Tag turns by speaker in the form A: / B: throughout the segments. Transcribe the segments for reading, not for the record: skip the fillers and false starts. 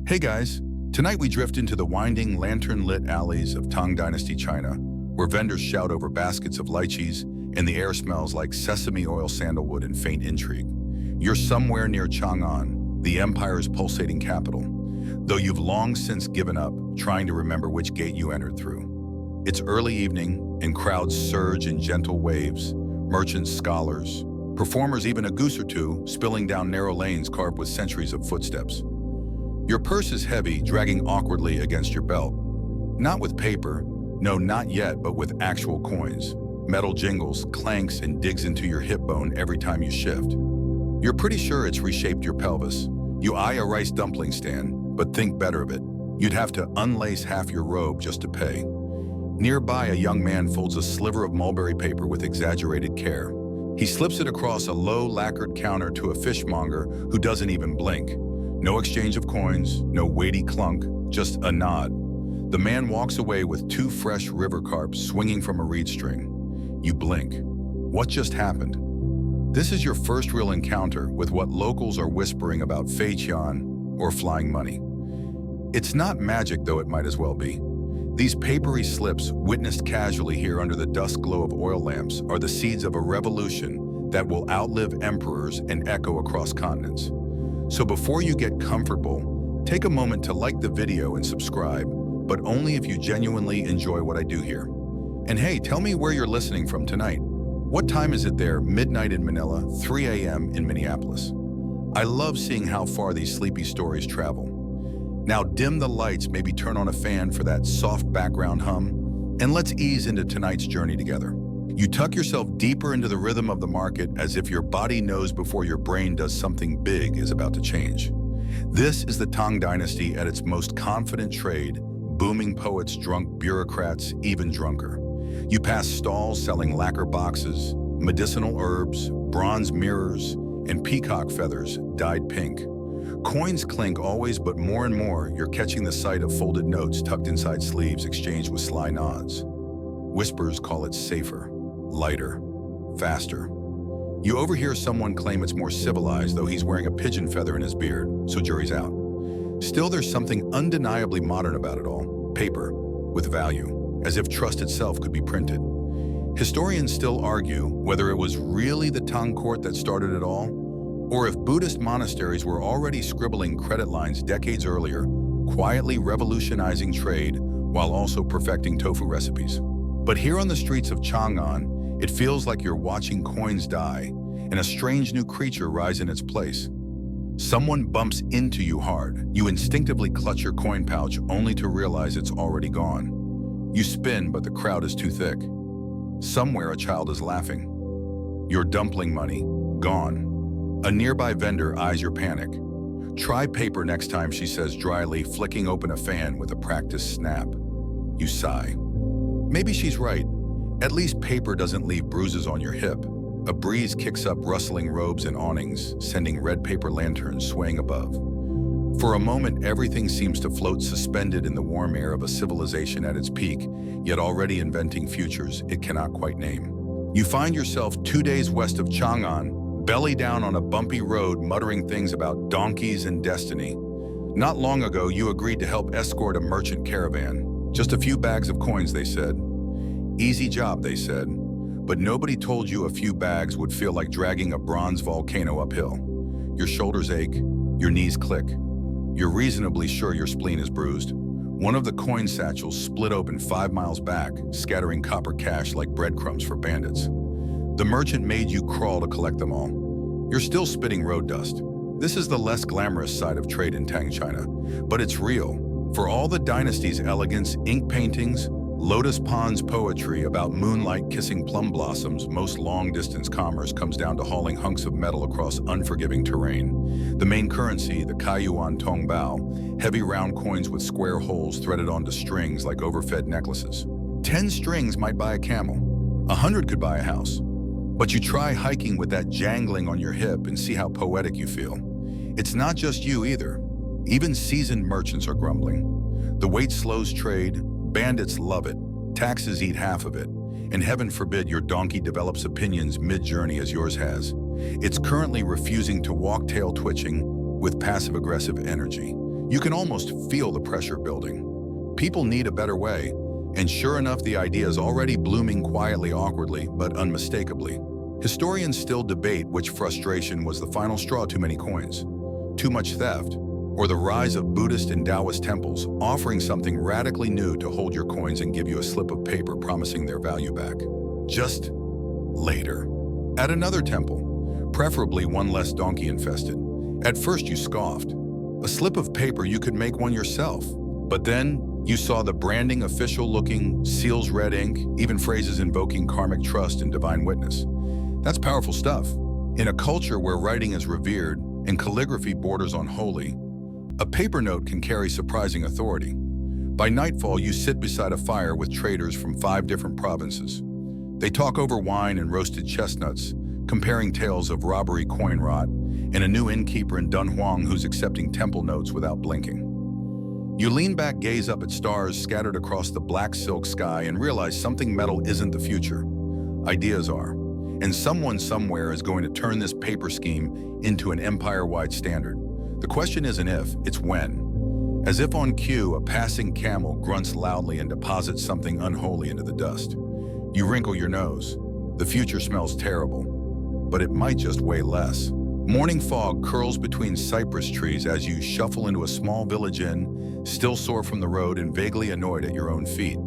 A: Hey guys, tonight we drift into the winding, lantern-lit alleys of Tang Dynasty China, where vendors shout over baskets of lychees and the air smells like sesame oil, sandalwood, and faint intrigue. You're somewhere near Chang'an, the empire's pulsating capital, though you've long since given up trying to remember which gate you entered through. It's early evening, and crowds surge in gentle waves, merchants, scholars, performers, even a goose or two spilling down narrow lanes carved with centuries of footsteps. Your purse is heavy, dragging awkwardly against your belt. Not with paper, no, not yet, but with actual coins. Metal jingles, clanks, and digs into your hip bone every time you shift. You're pretty sure it's reshaped your pelvis. You eye a rice dumpling stand, but think better of it. You'd have to unlace half your robe just to pay. Nearby, a young man folds a sliver of mulberry paper with exaggerated care. He slips it across a low, lacquered counter to a fishmonger who doesn't even blink. No exchange of coins, no weighty clunk, just a nod. The man walks away with two fresh river carps swinging from a reed string. You blink. What just happened? This is your first real encounter with what locals are whispering about fei qian, or flying money. It's not magic, though it might as well be. These papery slips, witnessed casually here under the dusk glow of oil lamps, are the seeds of a revolution that will outlive emperors and echo across continents. So before you get comfortable, take a moment to like the video and subscribe, but only if you genuinely enjoy what I do here. And hey, tell me where you're listening from tonight. What time is it there? Midnight in Manila, 3 a.m. in Minneapolis. I love seeing how far these sleepy stories travel. Now dim the lights, maybe turn on a fan for that soft background hum, and let's ease into tonight's journey together. You tuck yourself deeper into the rhythm of the market as if your body knows before your brain does something big is about to change. This is the Tang Dynasty at its most confident trade, booming poets, drunk bureaucrats, even drunker. You pass stalls selling lacquer boxes, medicinal herbs, bronze mirrors, and peacock feathers dyed pink. Coins clink always, but more and more, you're catching the sight of folded notes tucked inside sleeves exchanged with sly nods. Whispers call it safer, lighter, faster. You overhear someone claim it's more civilized, though he's wearing a pigeon feather in his beard, so jury's out. Still, there's something undeniably modern about it all. Paper, with value, as if trust itself could be printed. Historians still argue whether it was really the Tang court that started it all, or if Buddhist monasteries were already scribbling credit lines decades earlier, quietly revolutionizing trade while also perfecting tofu recipes. But here on the streets of Chang'an, it feels like you're watching coins die and a strange new creature rise in its place. Someone bumps into you hard. You instinctively clutch your coin pouch only to realize it's already gone. You spin, but the crowd is too thick. Somewhere a child is laughing. Your dumpling money, gone. A nearby vendor eyes your panic. Try paper next time, she says dryly, flicking open a fan with a practiced snap. You sigh. Maybe she's right. At least paper doesn't leave bruises on your hip. A breeze kicks up rustling robes and awnings, sending red paper lanterns swaying above. For a moment, everything seems to float suspended in the warm air of a civilization at its peak, yet already inventing futures it cannot quite name. You find yourself 2 days west of Chang'an, belly down on a bumpy road, muttering things about donkeys and destiny. Not long ago, you agreed to help escort a merchant caravan. Just a few bags of coins, they said. Easy job, they said. But nobody told you a few bags would feel like dragging a bronze volcano uphill. Your shoulders ache, your knees click. You're reasonably sure your spleen is bruised. One of the coin satchels split open 5 miles back, scattering copper cash like breadcrumbs for bandits. The merchant made you crawl to collect them all. You're still spitting road dust. This is the less glamorous side of trade in Tang China, but it's real. For all the dynasty's elegance, ink paintings, lotus ponds poetry about moonlight kissing plum blossoms, most long-distance commerce comes down to hauling hunks of metal across unforgiving terrain. The main currency, the Kaiyuan Tong Bao, heavy round coins with square holes threaded onto strings like overfed necklaces. 10 strings might buy a camel. 100 could buy a house. But you try hiking with that jangling on your hip and see how poetic you feel. It's not just you either. Even seasoned merchants are grumbling. The weight slows trade, bandits love it, taxes eat half of it, and heaven forbid your donkey develops opinions mid-journey as yours has. It's currently refusing to walk, tail twitching with passive-aggressive energy. You can almost feel the pressure building. People need a better way, and sure enough, the idea is already blooming quietly, awkwardly, but unmistakably. Historians still debate which frustration was the final straw: too many coins, too much theft, or the rise of Buddhist and Taoist temples offering something radically new to hold your coins and give you a slip of paper promising their value back. Just later. At another temple, preferably one less donkey-infested. At first you scoffed. A slip of paper, you could make one yourself. But then you saw the branding, official-looking, seals, red ink, even phrases invoking karmic trust and divine witness. That's powerful stuff. In a culture where writing is revered and calligraphy borders on holy, a paper note can carry surprising authority. By nightfall, you sit beside a fire with traders from 5 different provinces. They talk over wine and roasted chestnuts, comparing tales of robbery, coin rot, and a new innkeeper in Dunhuang who's accepting temple notes without blinking. You lean back, gaze up at stars scattered across the black silk sky, and realize something metal isn't the future. Ideas are. And someone somewhere is going to turn this paper scheme into an empire-wide standard. The question isn't if, it's when. As if on cue, a passing camel grunts loudly and deposits something unholy into the dust. You wrinkle your nose. The future smells terrible, but it might just weigh less. Morning fog curls between cypress trees as you shuffle into a small village inn, still sore from the road and vaguely annoyed at your own feet.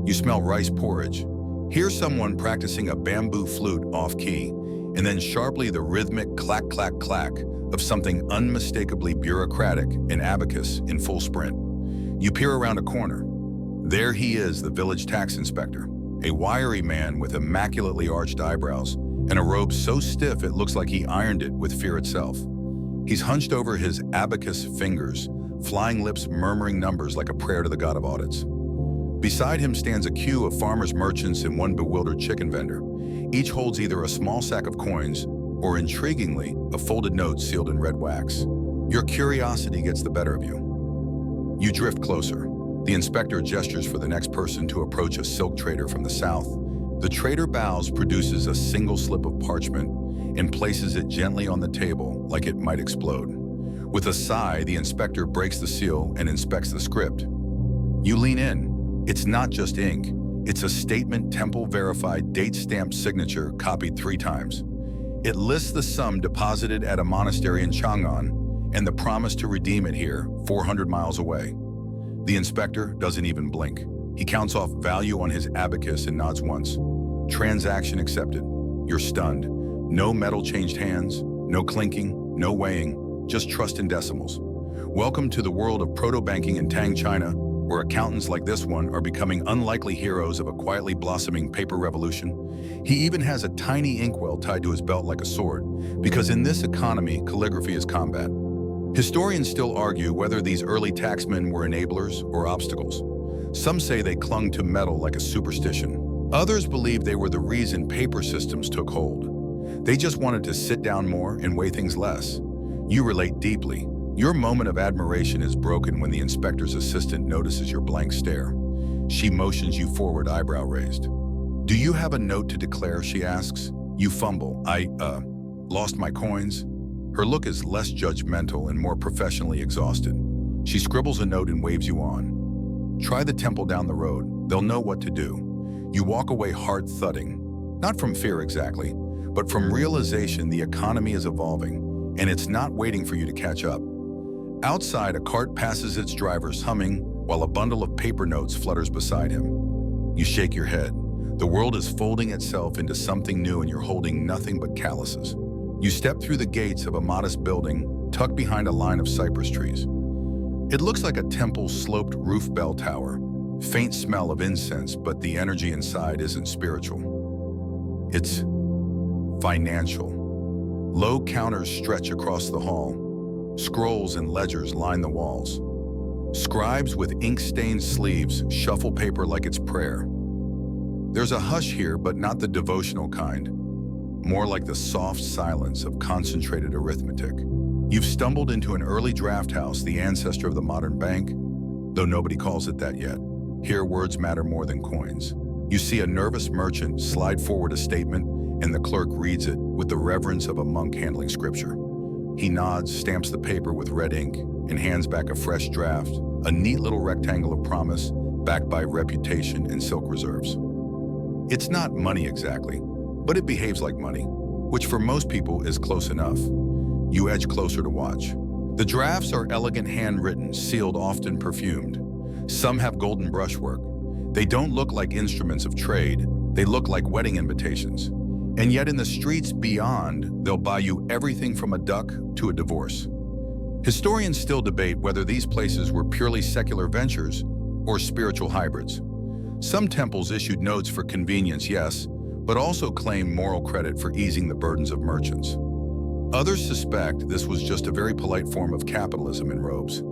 A: You smell rice porridge. Hear someone practicing a bamboo flute off-key, and then sharply the rhythmic clack, clack, clack of something unmistakably bureaucratic, an abacus in full sprint. You peer around a corner. There he is, the village tax inspector, a wiry man with immaculately arched eyebrows and a robe so stiff it looks like he ironed it with fear itself. He's hunched over his abacus fingers, flying lips murmuring numbers like a prayer to the god of audits. Beside him stands a queue of farmers, merchants, and one bewildered chicken vendor. Each holds either a small sack of coins or, intriguingly, a folded note sealed in red wax. Your curiosity gets the better of you. You drift closer. The inspector gestures for the next person to approach, a silk trader from the south. The trader bows, produces a single slip of parchment, and places it gently on the table like it might explode. With a sigh, the inspector breaks the seal and inspects the script. You lean in. It's not just ink. It's a statement, temple-verified, date-stamped signature copied 3 times. It lists the sum deposited at a monastery in Chang'an and the promise to redeem it here, 400 miles away. The inspector doesn't even blink. He counts off value on his abacus and nods once. Transaction accepted. You're stunned. No metal changed hands, no clinking, no weighing, just trust in decimals. Welcome to the world of proto-banking in Tang, China, where accountants like this one are becoming unlikely heroes of a quietly blossoming paper revolution. He even has a tiny inkwell tied to his belt like a sword, because in this economy, calligraphy is combat. Historians still argue whether these early taxmen were enablers or obstacles. Some say they clung to metal like a superstition. Others believe they were the reason paper systems took hold. They just wanted to sit down more and weigh things less. You relate deeply. Your moment of admiration is broken when the inspector's assistant notices your blank stare. She motions you forward, eyebrow raised. "Do you have a note to declare?" she asks. You fumble. "I lost my coins." Her look is less judgmental and more professionally exhausted. She scribbles a note and waves you on. "Try the temple down the road. They'll know what to do." You walk away, heart thudding. Not from fear exactly, but from realization the economy is evolving, and it's not waiting for you to catch up. Outside, a cart passes its drivers humming, while a bundle of paper notes flutters beside him. You shake your head. The world is folding itself into something new and you're holding nothing but calluses. You step through the gates of a modest building, tucked behind a line of cypress trees. It looks like a temple's sloped roof bell tower. Faint smell of incense, but the energy inside isn't spiritual. It's financial. Low counters stretch across the hall. Scrolls and ledgers line the walls. Scribes with ink-stained sleeves shuffle paper like it's prayer. There's a hush here, but not the devotional kind. More like the soft silence of concentrated arithmetic. You've stumbled into an early draft house, the ancestor of the modern bank, though nobody calls it that yet. Here, words matter more than coins. You see a nervous merchant slide forward a statement, and the clerk reads it with the reverence of a monk handling scripture. He nods, stamps the paper with red ink, and hands back a fresh draft, a neat little rectangle of promise backed by reputation and silk reserves. It's not money exactly, but it behaves like money, which for most people is close enough. You edge closer to watch. The drafts are elegant handwritten, sealed, often perfumed. Some have golden brushwork. They don't look like instruments of trade. They look like wedding invitations. And yet in the streets beyond, they'll buy you everything from a duck to a divorce. Historians still debate whether these places were purely secular ventures or spiritual hybrids. Some temples issued notes for convenience, yes, but also claim moral credit for easing the burdens of merchants. Others suspect this was just a very polite form of capitalism in robes.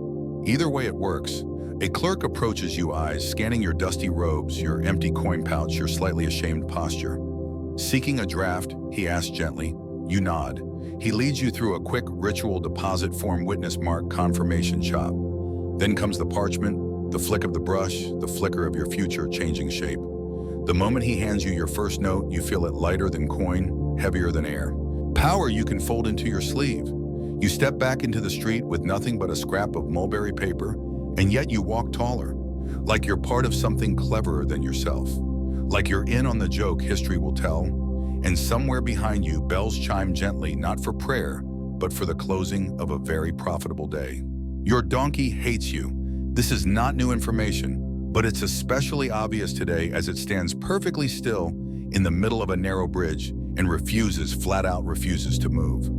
A: Either way it works. A clerk approaches you, eyes scanning your dusty robes, your empty coin pouch, your slightly ashamed posture. Seeking a draft, he asks gently. You nod. He leads you through a quick ritual deposit form witness mark confirmation chop. Then comes the parchment, the flick of the brush, the flicker of your future changing shape. The moment he hands you your first note, you feel it lighter than coin, heavier than air. Power you can fold into your sleeve. You step back into the street with nothing but a scrap of mulberry paper, and yet you walk taller, like you're part of something cleverer than yourself. Like you're in on the joke history will tell, and somewhere behind you, bells chime gently, not for prayer, but for the closing of a very profitable day. Your donkey hates you. This is not new information, but it's especially obvious today as it stands perfectly still in the middle of a narrow bridge and refuses, flat out refuses to move.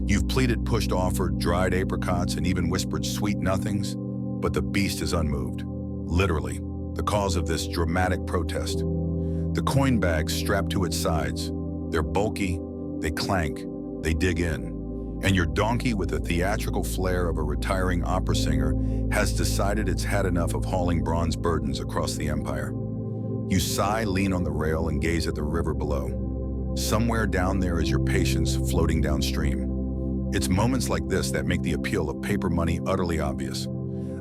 A: You've pleaded, pushed, offered, dried apricots, and even whispered sweet nothings, but the beast is unmoved. Literally, the cause of this dramatic protest. The coin bags strapped to its sides. They're bulky, they clank, they dig in. And your donkey, with the theatrical flair of a retiring opera singer, has decided it's had enough of hauling bronze burdens across the empire. You sigh, lean on the rail, and gaze at the river below. Somewhere down there is your patience floating downstream. It's moments like this that make the appeal of paper money utterly obvious.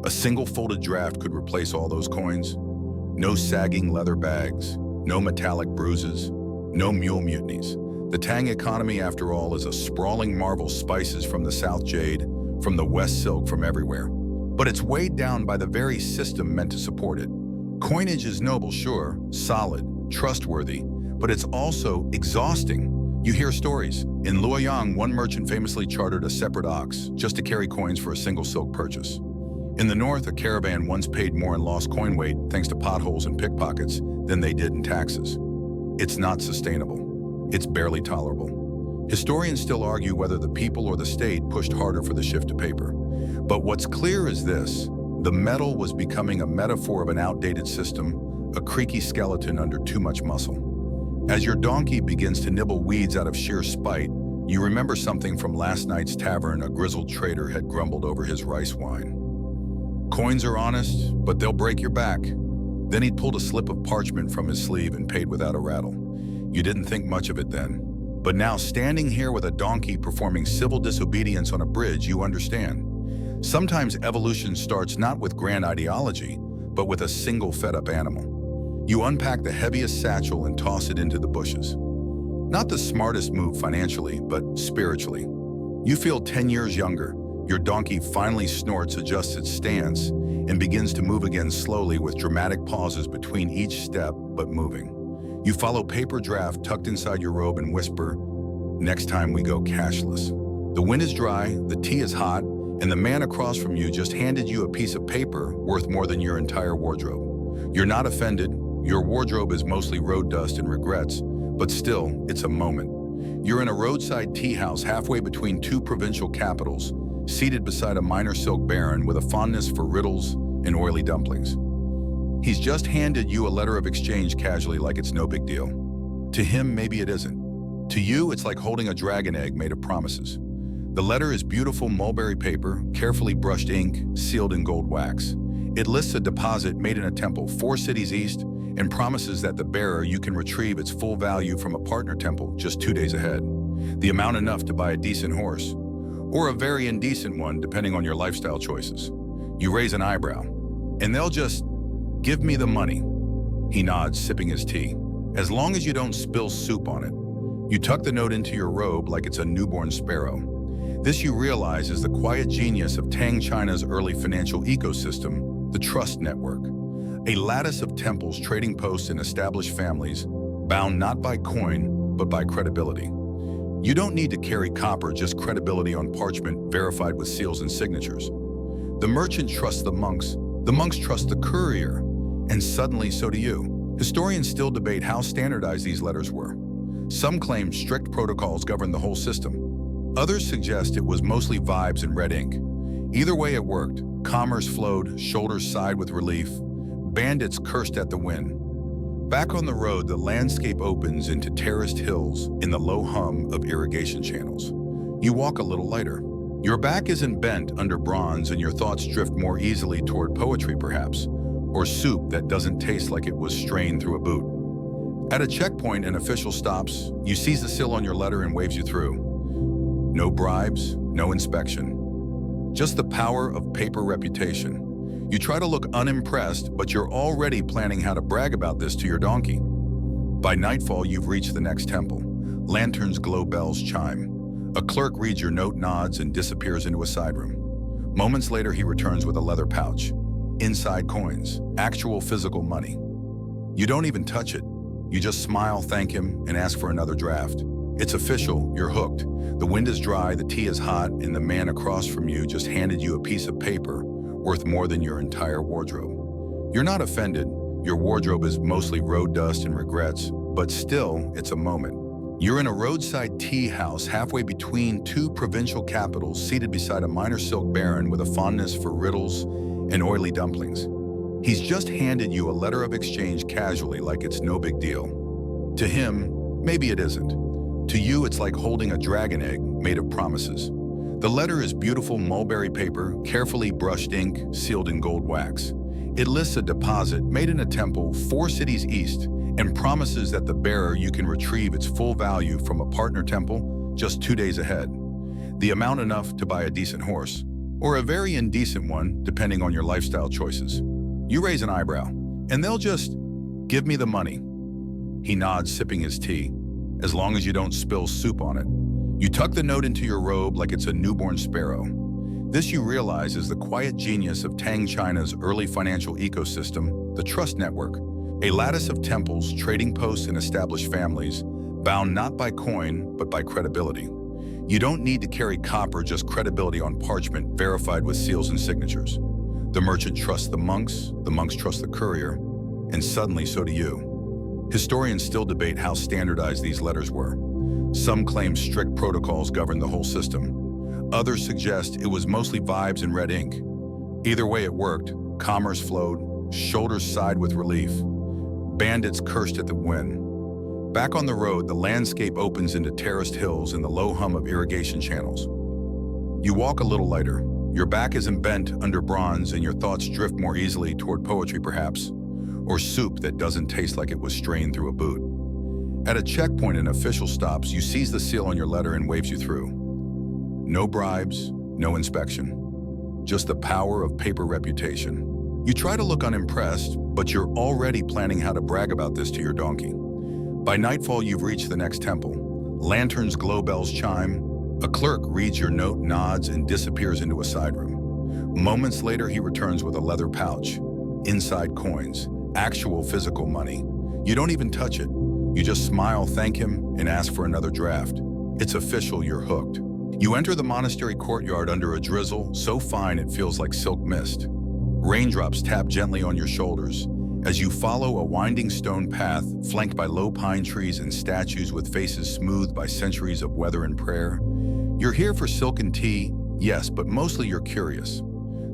A: A single folded draft could replace all those coins. No sagging leather bags, no metallic bruises, no mule mutinies. The Tang economy, after all, is a sprawling marvel, spices from the South jade, from the West silk, from everywhere. But it's weighed down by the very system meant to support it. Coinage is noble, sure, solid, trustworthy, but it's also exhausting. You hear stories. In Luoyang, one merchant famously chartered a separate ox just to carry coins for a single silk purchase. In the north, a caravan once paid more in lost coin weight thanks to potholes and pickpockets than they did in taxes. It's not sustainable. It's barely tolerable. Historians still argue whether the people or the state pushed harder for the shift to paper. But what's clear is this: the metal was becoming a metaphor of an outdated system, a creaky skeleton under too much muscle. As your donkey begins to nibble weeds out of sheer spite, you remember something from last night's tavern. A grizzled trader had grumbled over his rice wine. Coins are honest, but they'll break your back. Then he'd pulled a slip of parchment from his sleeve and paid without a rattle. You didn't think much of it then. But now, standing here with a donkey performing civil disobedience on a bridge, you understand. Sometimes evolution starts not with grand ideology, but with a single fed-up animal. You unpack the heaviest satchel and toss it into the bushes. Not the smartest move financially, but spiritually. You feel 10 years younger. Your donkey finally snorts, adjusts its stance, and begins to move again slowly with dramatic pauses between each step, but moving. You follow paper draft tucked inside your robe and whisper, "Next time we go cashless." The wind is dry, the tea is hot, and the man across from you just handed you a piece of paper worth more than your entire wardrobe. You're not offended. Your wardrobe is mostly road dust and regrets, but still, it's a moment. You're in a roadside tea house halfway between two provincial capitals, seated beside a minor silk baron with a fondness for riddles and oily dumplings. He's just handed you a letter of exchange casually, like it's no big deal. To him, maybe it isn't. To you, it's like holding a dragon egg made of promises. The letter is beautiful mulberry paper, carefully brushed ink, sealed in gold wax. It lists a deposit made in a temple 4 cities east and promises that the bearer you can retrieve its full value from a partner temple just 2 days ahead. The amount enough to buy a decent horse, or a very indecent one depending on your lifestyle choices. You raise an eyebrow, and they'll just give me the money. He nods, sipping his tea. As long as you don't spill soup on it. You tuck the note into your robe like it's a newborn sparrow. This, you realize, is the quiet genius of Tang China's early financial ecosystem, the trust network. A lattice of temples, trading posts, and established families, bound not by coin, but by credibility. You don't need to carry copper, just credibility on parchment verified with seals and signatures. The merchant trusts the monks trust the courier, and suddenly so do you. Historians still debate how standardized these letters were. Some claim strict protocols governed the whole system. Others suggest it was mostly vibes and red ink. Either way it worked. Commerce flowed, shoulders sighed with relief. Bandits cursed at the wind. Back on the road, the landscape opens into terraced hills in the low hum of irrigation channels. You walk a little lighter. Your back isn't bent under bronze and your thoughts drift more easily toward poetry perhaps, or soup that doesn't taste like it was strained through a boot. At a checkpoint, an official stops. You seize the seal on your letter and waves you through. No bribes, no inspection. Just the power of paper reputation. You try to look unimpressed, but you're already planning how to brag about this to your donkey. By nightfall, you've reached the next temple. Lanterns glow, bells chime. A clerk reads your note, nods, and disappears into a side room. Moments later, he returns with a leather pouch. Inside coins, actual physical money. You don't even touch it. You just smile, thank him, and ask for another draft. It's official, you're hooked. The wind is dry, the tea is hot, and the man across from you just handed you a piece of paper worth more than your entire wardrobe. You're not offended. Your wardrobe is mostly road dust and regrets, but still, it's a moment. You're in a roadside tea house halfway between two provincial capitals, seated beside a minor silk baron with a fondness for riddles and oily dumplings. He's just handed you a letter of exchange casually, like it's no big deal. To him, maybe it isn't. To you, it's like holding a dragon egg made of promises. The letter is beautiful mulberry paper, carefully brushed ink, sealed in gold wax. It lists a deposit made in a temple 4 cities east and promises that the bearer you can retrieve its full value from a partner temple just 2 days ahead. The amount enough to buy a decent horse, or a very indecent one, depending on your lifestyle choices. You raise an eyebrow, and they'll just give me the money. He nods, sipping his tea, as long as you don't spill soup on it. You tuck the note into your robe like it's a newborn sparrow. This, you realize, is the quiet genius of Tang China's early financial ecosystem, the trust network. A lattice of temples, trading posts, and established families, bound not by coin, but by credibility. You don't need to carry copper, just credibility on parchment verified with seals and signatures. The merchant trusts the monks trust the courier, and suddenly so do you. Historians still debate how standardized these letters were. Some claim strict protocols governed the whole system. Others suggest it was mostly vibes and red ink. Either way it worked. Commerce flowed, shoulders sighed with relief. Bandits cursed at the wind. Back on the road, the landscape opens into terraced hills and the low hum of irrigation channels. You walk a little lighter. Your back isn't bent under bronze and your thoughts drift more easily toward poetry perhaps, or soup that doesn't taste like it was strained through a boot. At a checkpoint, an official stops. You seize the seal on your letter and waves you through. No bribes, no inspection. Just the power of paper reputation. You try to look unimpressed, but you're already planning how to brag about this to your donkey. By nightfall, you've reached the next temple. Lanterns glow, bells chime. A clerk reads your note, nods, and disappears into a side room. Moments later, he returns with a leather pouch. Inside coins, actual physical money. You don't even touch it. You just smile, thank him, and ask for another draft. It's official, you're hooked. You enter the monastery courtyard under a drizzle so fine it feels like silk mist. Raindrops tap gently on your shoulders as you follow a winding stone path flanked by low pine trees and statues with faces smoothed by centuries of weather and prayer. You're here for silken tea, yes, but mostly you're curious.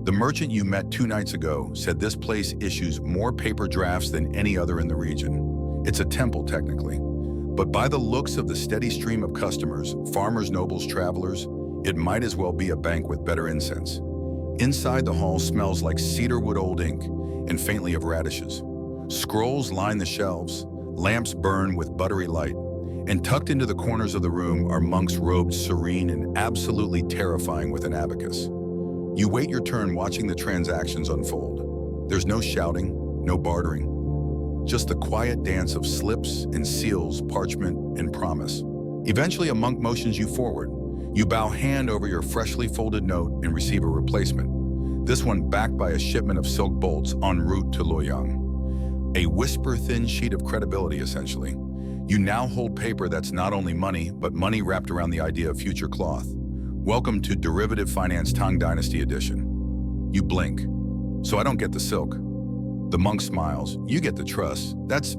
A: The merchant you met 2 nights ago said this place issues more paper drafts than any other in the region. It's a temple, technically. But by the looks of the steady stream of customers, farmers, nobles, travelers, it might as well be a bank with better incense. Inside, the hall smells like cedarwood, old ink, and faintly of radishes. Scrolls line the shelves, lamps burn with buttery light, and tucked into the corners of the room are monks robed serene and absolutely terrifying with an abacus. You wait your turn watching the transactions unfold. There's no shouting, no bartering, just the quiet dance of slips and seals, parchment and promise. Eventually, a monk motions you forward. You bow hand over your freshly folded note and receive a replacement, this one backed by a shipment of silk bolts en route to Luoyang. A whisper-thin sheet of credibility, essentially. You now hold paper that's not only money, but money wrapped around the idea of future cloth. Welcome to Derivative Finance Tang Dynasty Edition. You blink. So I don't get the silk. The monk smiles. You get the trust. That's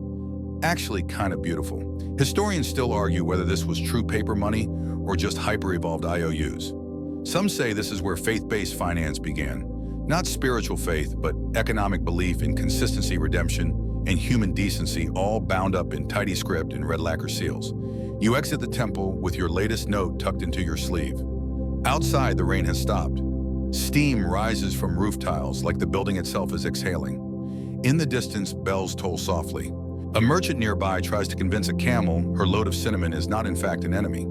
A: actually kind of beautiful. Historians still argue whether this was true paper money or just hyper-evolved IOUs. Some say this is where faith-based finance began. Not spiritual faith, but economic belief in consistency, redemption, and human decency, all bound up in tidy script and red lacquer seals. You exit the temple with your latest note tucked into your sleeve. Outside, the rain has stopped. Steam rises from roof tiles like the building itself is exhaling. In the distance, bells toll softly. A merchant nearby tries to convince a camel her load of cinnamon is not in fact an enemy.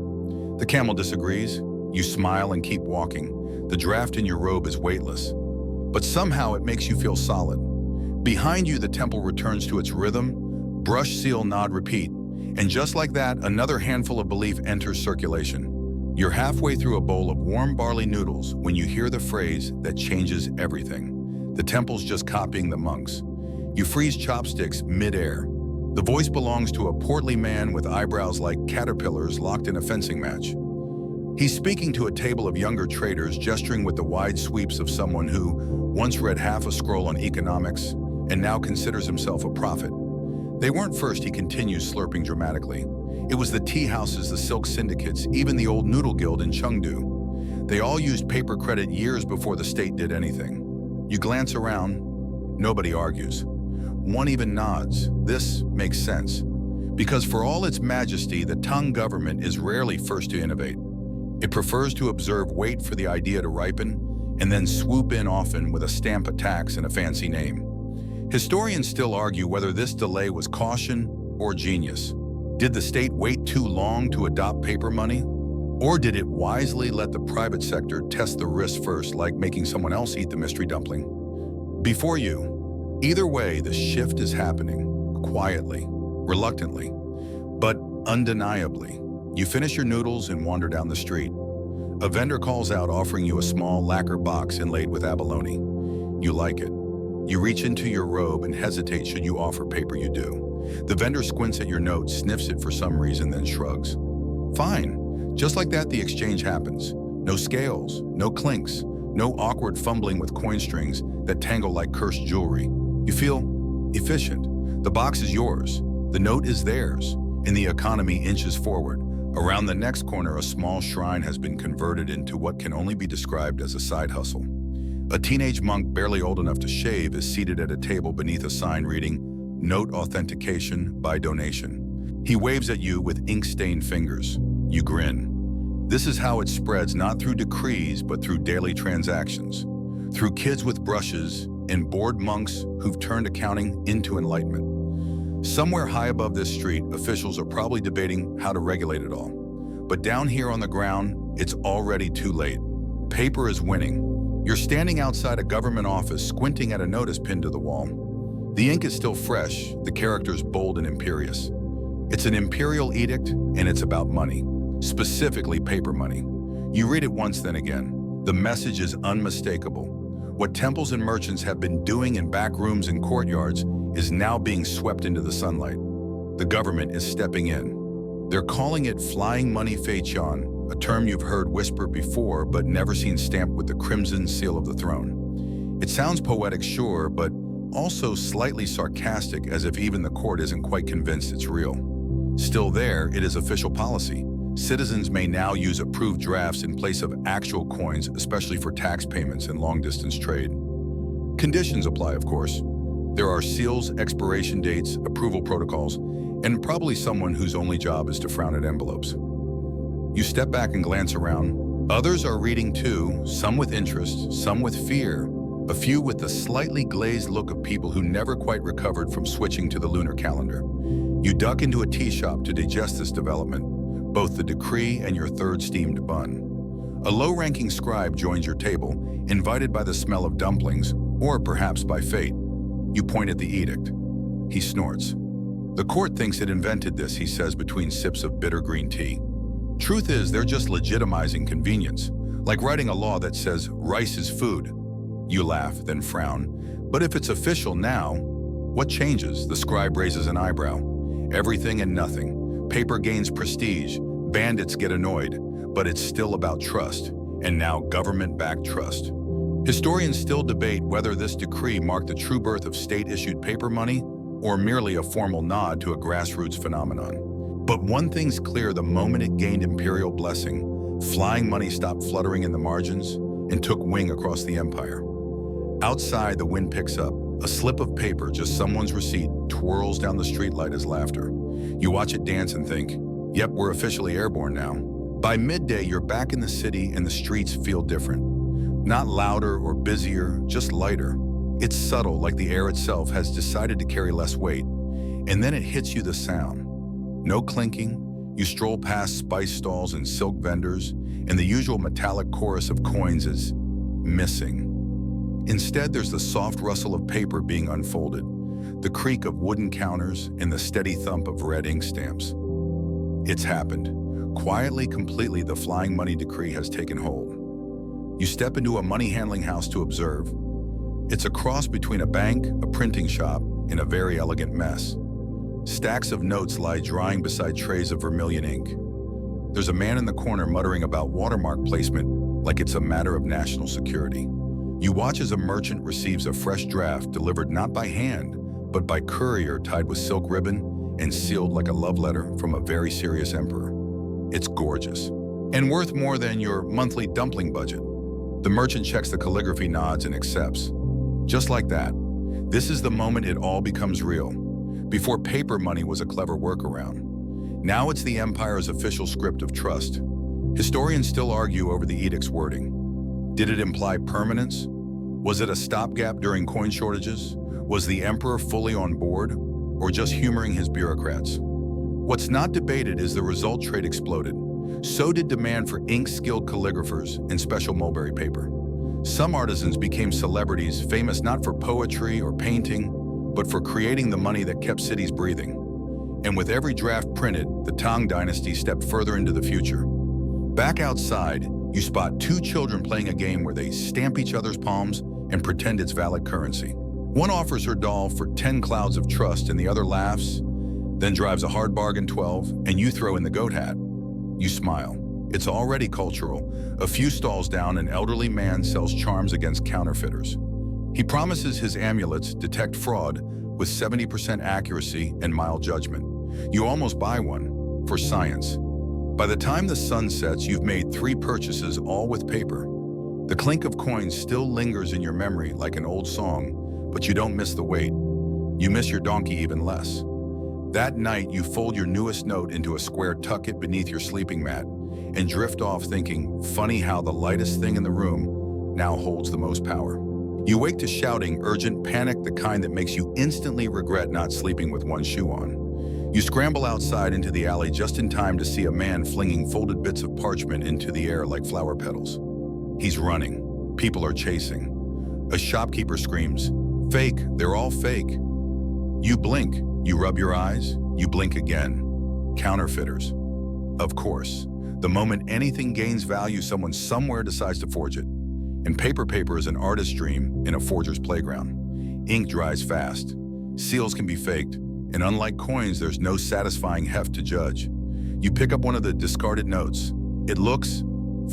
A: The camel disagrees. You smile and keep walking. The draft in your robe is weightless. But somehow it makes you feel solid. Behind you, the temple returns to its rhythm, brush, seal, nod, repeat. And just like that, another handful of belief enters circulation. You're halfway through a bowl of warm barley noodles when you hear the phrase that changes everything. The temple's just copying the monks. You freeze chopsticks mid-air. The voice belongs to a portly man with eyebrows like caterpillars locked in a fencing match. He's speaking to a table of younger traders, gesturing with the wide sweeps of someone who once read half a scroll on economics and now considers himself a prophet. They weren't first, he continues, slurping dramatically. It was the tea houses, the silk syndicates, even the old noodle guild in Chengdu. They all used paper credit years before the state did anything. You glance around, nobody argues. One even nods. This makes sense. Because for all its majesty, the Tang government is rarely first to innovate. It prefers to observe, wait for the idea to ripen, and then swoop in often with a stamp of tax and a fancy name. Historians still argue whether this delay was caution or genius. Did the state wait too long to adopt paper money? Or did it wisely let the private sector test the risks first, like making someone else eat the mystery dumpling? Before you, either way, the shift is happening, quietly, reluctantly, but undeniably. You finish your noodles and wander down the street. A vendor calls out, offering you a small lacquer box inlaid with abalone. You like it. You reach into your robe and hesitate should you offer paper. You do. The vendor squints at your note, sniffs it for some reason, then shrugs. Fine. Just like that, the exchange happens. No scales, no clinks, no awkward fumbling with coin strings that tangle like cursed jewelry. You feel efficient. The box is yours. The note is theirs. And the economy inches forward. Around the next corner, a small shrine has been converted into what can only be described as a side hustle. A teenage monk barely old enough to shave is seated at a table beneath a sign reading, "Note authentication by donation." He waves at you with ink-stained fingers. You grin. This is how it spreads, not through decrees, but through daily transactions. Through kids with brushes and bored monks who've turned accounting into enlightenment. Somewhere high above this street, officials are probably debating how to regulate it all. But down here on the ground, it's already too late. Paper is winning. You're standing outside a government office, squinting at a notice pinned to the wall. The ink is still fresh, the characters bold and imperious. It's an imperial edict, and it's about money, specifically paper money. You read it once, then again. The message is unmistakable. What temples and merchants have been doing in back rooms and courtyards is now being swept into the sunlight. The government is stepping in. They're calling it flying money feiqian, a term you've heard whispered before but never seen stamped with the crimson seal of the throne. It sounds poetic, sure, but also slightly sarcastic, as if even the court isn't quite convinced it's real. Still there, it is official policy. Citizens may now use approved drafts in place of actual coins, especially for tax payments and long-distance trade. Conditions apply, of course. There are seals, expiration dates, approval protocols, and probably someone whose only job is to frown at envelopes. You step back and glance around. Others are reading too, some with interest, some with fear, a few with the slightly glazed look of people who never quite recovered from switching to the lunar calendar. You duck into a tea shop to digest this development, both the decree and your third steamed bun. A low-ranking scribe joins your table, invited by the smell of dumplings, or perhaps by fate. You point at the edict. He snorts. The court thinks it invented this, he says between sips of bitter green tea. Truth is, they're just legitimizing convenience, like writing a law that says rice is food. You laugh, then frown. But if it's official now, what changes? The scribe raises an eyebrow. Everything and nothing. Paper gains prestige. Bandits get annoyed. But it's still about trust, and now government-backed trust. Historians still debate whether this decree marked the true birth of state-issued paper money or merely a formal nod to a grassroots phenomenon. But one thing's clear: the moment it gained imperial blessing, flying money stopped fluttering in the margins and took wing across the empire. Outside, the wind picks up. A slip of paper, just someone's receipt, twirls down the streetlight as laughter. You watch it dance and think, yep, we're officially airborne now. By midday, you're back in the city and the streets feel different. Not louder or busier, just lighter. It's subtle, like the air itself has decided to carry less weight. And then it hits you, the sound. No clinking. You stroll past spice stalls and silk vendors, and the usual metallic chorus of coins is missing. Instead, there's the soft rustle of paper being unfolded, the creak of wooden counters, and the steady thump of red ink stamps. It's happened. Quietly, completely, the flying money decree has taken hold. You step into a money handling house to observe. It's a cross between a bank, a printing shop, and a very elegant mess. Stacks of notes lie drying beside trays of vermilion ink. There's a man in the corner muttering about watermark placement like it's a matter of national security. You watch as a merchant receives a fresh draft delivered not by hand, but by courier tied with silk ribbon and sealed like a love letter from a very serious emperor. It's gorgeous, and worth more than your monthly dumpling budget. The merchant checks the calligraphy, nods, and accepts. Just like that. This is the moment it all becomes real. Before, paper money was a clever workaround. Now it's the empire's official script of trust. Historians still argue over the edict's wording. Did it imply permanence? Was it a stopgap during coin shortages? Was the emperor fully on board, or just humoring his bureaucrats? What's not debated is the result: trade exploded. So did demand for ink-skilled calligraphers and special mulberry paper. Some artisans became celebrities, famous not for poetry or painting, but for creating the money that kept cities breathing. And with every draft printed, the Tang Dynasty stepped further into the future. Back outside, you spot two children playing a game where they stamp each other's palms and pretend it's valid currency. One offers her doll for 10 clouds of trust and the other laughs, then drives a hard bargain 12, and you throw in the goat hat. You smile. It's already cultural. A few stalls down, an elderly man sells charms against counterfeiters. He promises his amulets detect fraud with 70% accuracy and mild judgment. You almost buy one, for science. By the time the sun sets, you've made 3 purchases, all with paper. The clink of coins still lingers in your memory like an old song, but you don't miss the wait. You miss your donkey even less. That night, you fold your newest note into a square, tuck it beneath your sleeping mat, and drift off thinking, funny how the lightest thing in the room now holds the most power. You wake to shouting, urgent panic, the kind that makes you instantly regret not sleeping with one shoe on. You scramble outside into the alley just in time to see a man flinging folded bits of parchment into the air like flower petals. He's running. People are chasing. A shopkeeper screams, "Fake, they're all fake." You blink. You rub your eyes. You blink again. Counterfeiters. Of course. The moment anything gains value, someone somewhere decides to forge it. And paper is an artist's dream in a forger's playground. Ink dries fast. Seals can be faked. And unlike coins, there's no satisfying heft to judge. You pick up one of the discarded notes. It looks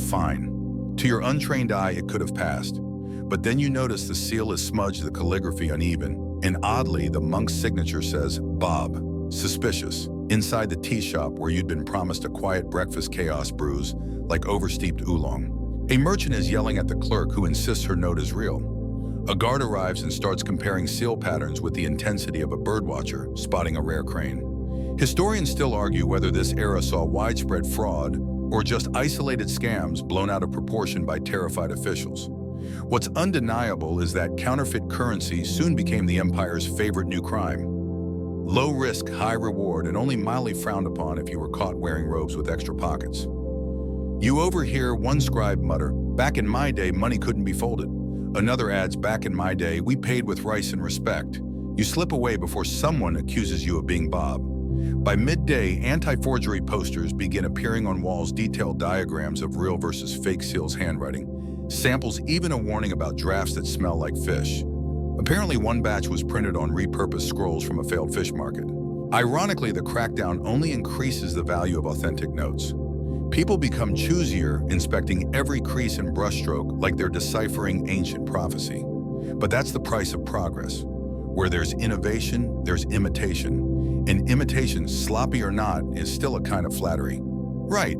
A: fine. To your untrained eye, it could have passed. But then you notice the seal is smudged, the calligraphy uneven. And oddly, the monk's signature says, Bob. Suspicious. Inside the tea shop where you'd been promised a quiet breakfast, chaos brews like oversteeped oolong. A merchant is yelling at the clerk, who insists her note is real. A guard arrives and starts comparing seal patterns with the intensity of a birdwatcher spotting a rare crane. Historians still argue whether this era saw widespread fraud or just isolated scams blown out of proportion by terrified officials. What's undeniable is that counterfeit currency soon became the empire's favorite new crime. Low risk, high reward, and only mildly frowned upon if you were caught wearing robes with extra pockets. You overhear one scribe mutter, "Back in my day, money couldn't be folded." Another adds, "Back in my day, we paid with rice and respect." You slip away before someone accuses you of being Bob. By midday, anti-forgery posters begin appearing on walls, detailed diagrams of real versus fake seals handwriting, samples, even a warning about drafts that smell like fish. Apparently, one batch was printed on repurposed scrolls from a failed fish market. Ironically, the crackdown only increases the value of authentic notes. People become choosier, inspecting every crease and brushstroke like they're deciphering ancient prophecy. But that's the price of progress. Where there's innovation, there's imitation. And imitation, sloppy or not, is still a kind of flattery. Right.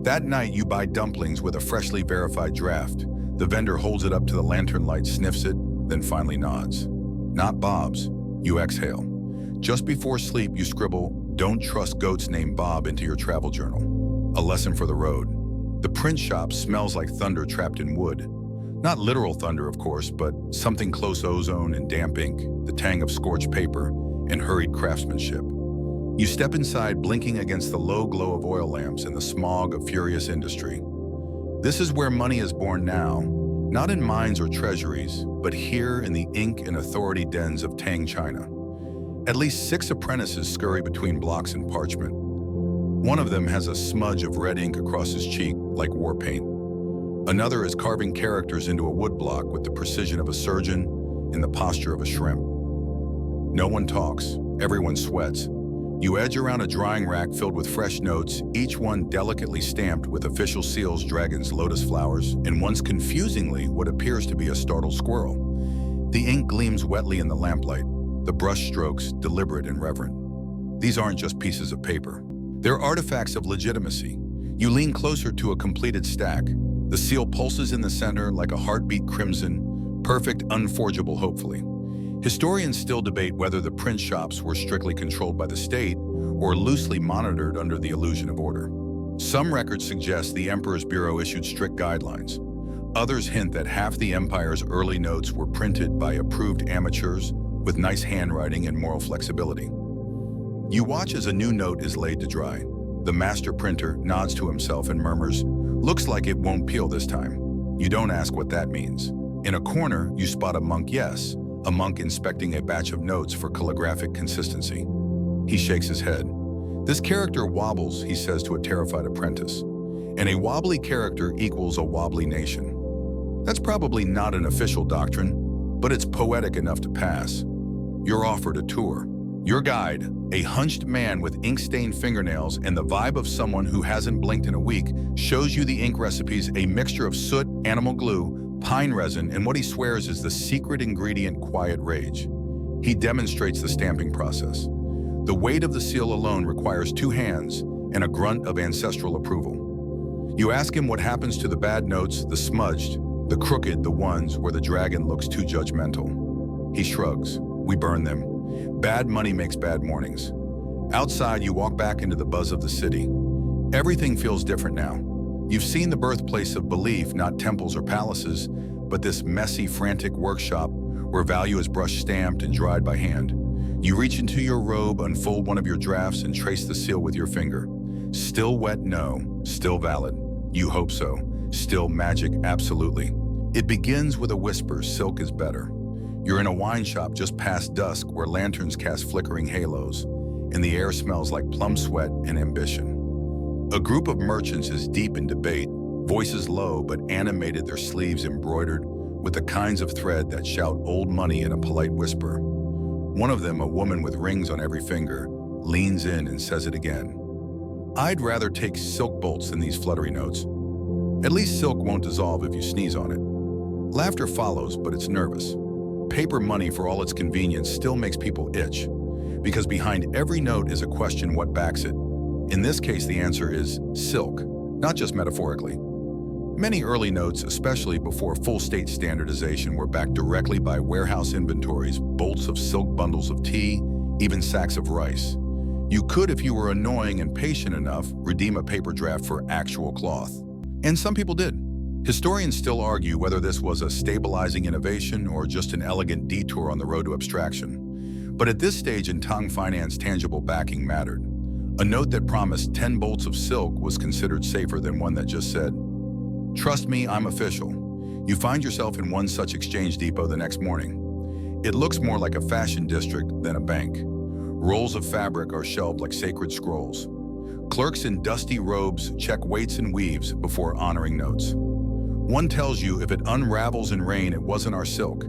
A: That night, you buy dumplings with a freshly verified draft. The vendor holds it up to the lantern light, sniffs it, then finally nods. Not Bob's. You exhale. Just before sleep, you scribble, "Don't trust goats named Bob," into your travel journal. A lesson for the road. The print shop smells like thunder trapped in wood. Not literal thunder, of course, but something close: ozone and damp ink, the tang of scorched paper, and hurried craftsmanship. You step inside, blinking against the low glow of oil lamps and the smog of furious industry. This is where money is born now, not in mines or treasuries, but here in the ink and authority dens of Tang, China. At least 6 apprentices scurry between blocks and parchment. One of them has a smudge of red ink across his cheek, like war paint. Another is carving characters into a wood block with the precision of a surgeon and the posture of a shrimp. No one talks. Everyone sweats. You edge around a drying rack filled with fresh notes, each one delicately stamped with official seals, dragons, lotus flowers, and once confusingly what appears to be a startled squirrel. The ink gleams wetly in the lamplight, the brush strokes deliberate and reverent. These aren't just pieces of paper. They're artifacts of legitimacy. You lean closer to a completed stack. The seal pulses in the center like a heartbeat crimson, perfect, unforgeable, hopefully. Historians still debate whether the print shops were strictly controlled by the state or loosely monitored under the illusion of order. Some records suggest the Emperor's Bureau issued strict guidelines. Others hint that half the empire's early notes were printed by approved amateurs with nice handwriting and moral flexibility. You watch as a new note is laid to dry. The master printer nods to himself and murmurs, "Looks like it won't peel this time." You don't ask what that means. In a corner, you spot a monk, yes, a monk inspecting a batch of notes for calligraphic consistency. He shakes his head. "This character wobbles," he says to a terrified apprentice. "And a wobbly character equals a wobbly nation." That's probably not an official doctrine, but it's poetic enough to pass. You're offered a tour. Your guide, a hunched man with ink-stained fingernails and the vibe of someone who hasn't blinked in a week, shows you the ink recipes, a mixture of soot, animal glue, pine resin, and what he swears is the secret ingredient, quiet rage. He demonstrates the stamping process. The weight of the seal alone requires 2 hands and a grunt of ancestral approval. You ask him what happens to the bad notes, the smudged, the crooked, the ones where the dragon looks too judgmental. He shrugs. "We burn them. Bad money makes bad mornings." Outside, you walk back into the buzz of the city. Everything feels different now. You've seen the birthplace of belief, not temples or palaces, but this messy, frantic workshop where value is brush stamped and dried by hand. You reach into your robe, unfold one of your drafts, and trace the seal with your finger. Still wet? No. Still valid? You hope so. Still magic? Absolutely. It begins with a whisper, "Silk is better." You're in a wine shop just past dusk where lanterns cast flickering halos, and the air smells like plum sweat and ambition. A group of merchants is deep in debate, voices low but animated, their sleeves embroidered with the kinds of thread that shout old money in a polite whisper. One of them, a woman with rings on every finger, leans in and says it again. "I'd rather take silk bolts than these fluttery notes. At least silk won't dissolve if you sneeze on it." Laughter follows, but it's nervous. Paper money, for all its convenience, still makes people itch, because behind every note is a question: what backs it? In this case, the answer is silk, not just metaphorically. Many early notes, especially before full state standardization, were backed directly by warehouse inventories, bolts of silk, bundles of tea, even sacks of rice. You could, if you were annoying and patient enough, redeem a paper draft for actual cloth. And some people did. Historians still argue whether this was a stabilizing innovation or just an elegant detour on the road to abstraction. But at this stage in Tang finance, tangible backing mattered. A note that promised 10 bolts of silk was considered safer than one that just said, "Trust me, I'm official." You find yourself in one such exchange depot the next morning. It looks more like a fashion district than a bank. Rolls of fabric are shelved like sacred scrolls. Clerks in dusty robes check weights and weaves before honoring notes. One tells you if it unravels in rain, it wasn't our silk.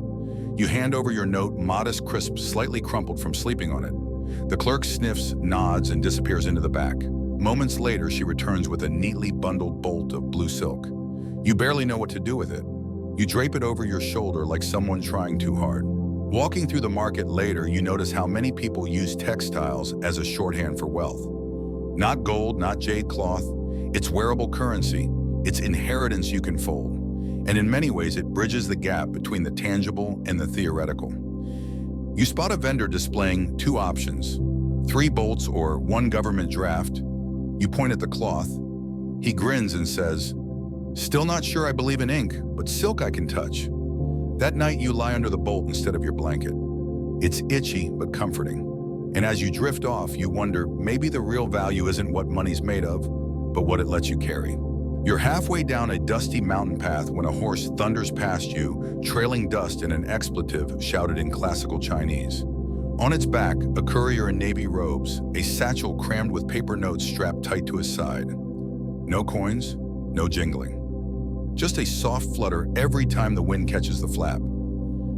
A: You hand over your note, modest, crisp, slightly crumpled from sleeping on it. The clerk sniffs, nods, and disappears into the back. Moments later, she returns with a neatly bundled bolt of blue silk. You barely know what to do with it. You drape it over your shoulder like someone trying too hard. Walking through the market later, you notice how many people use textiles as a shorthand for wealth. Not gold, not jade cloth. It's wearable currency. It's inheritance you can fold. And in many ways, it bridges the gap between the tangible and the theoretical. You spot a vendor displaying 2 options, 3 bolts or 1 government draft. You point at the cloth. He grins and says, "Still not sure I believe in ink, but silk I can touch." That night, you lie under the bolt instead of your blanket. It's itchy but comforting. And as you drift off, you wonder, maybe the real value isn't what money's made of, but what it lets you carry. You're halfway down a dusty mountain path when a horse thunders past you, trailing dust and an expletive shouted in classical Chinese. On its back, a courier in navy robes, a satchel crammed with paper notes strapped tight to his side. No coins, no jingling. Just a soft flutter every time the wind catches the flap.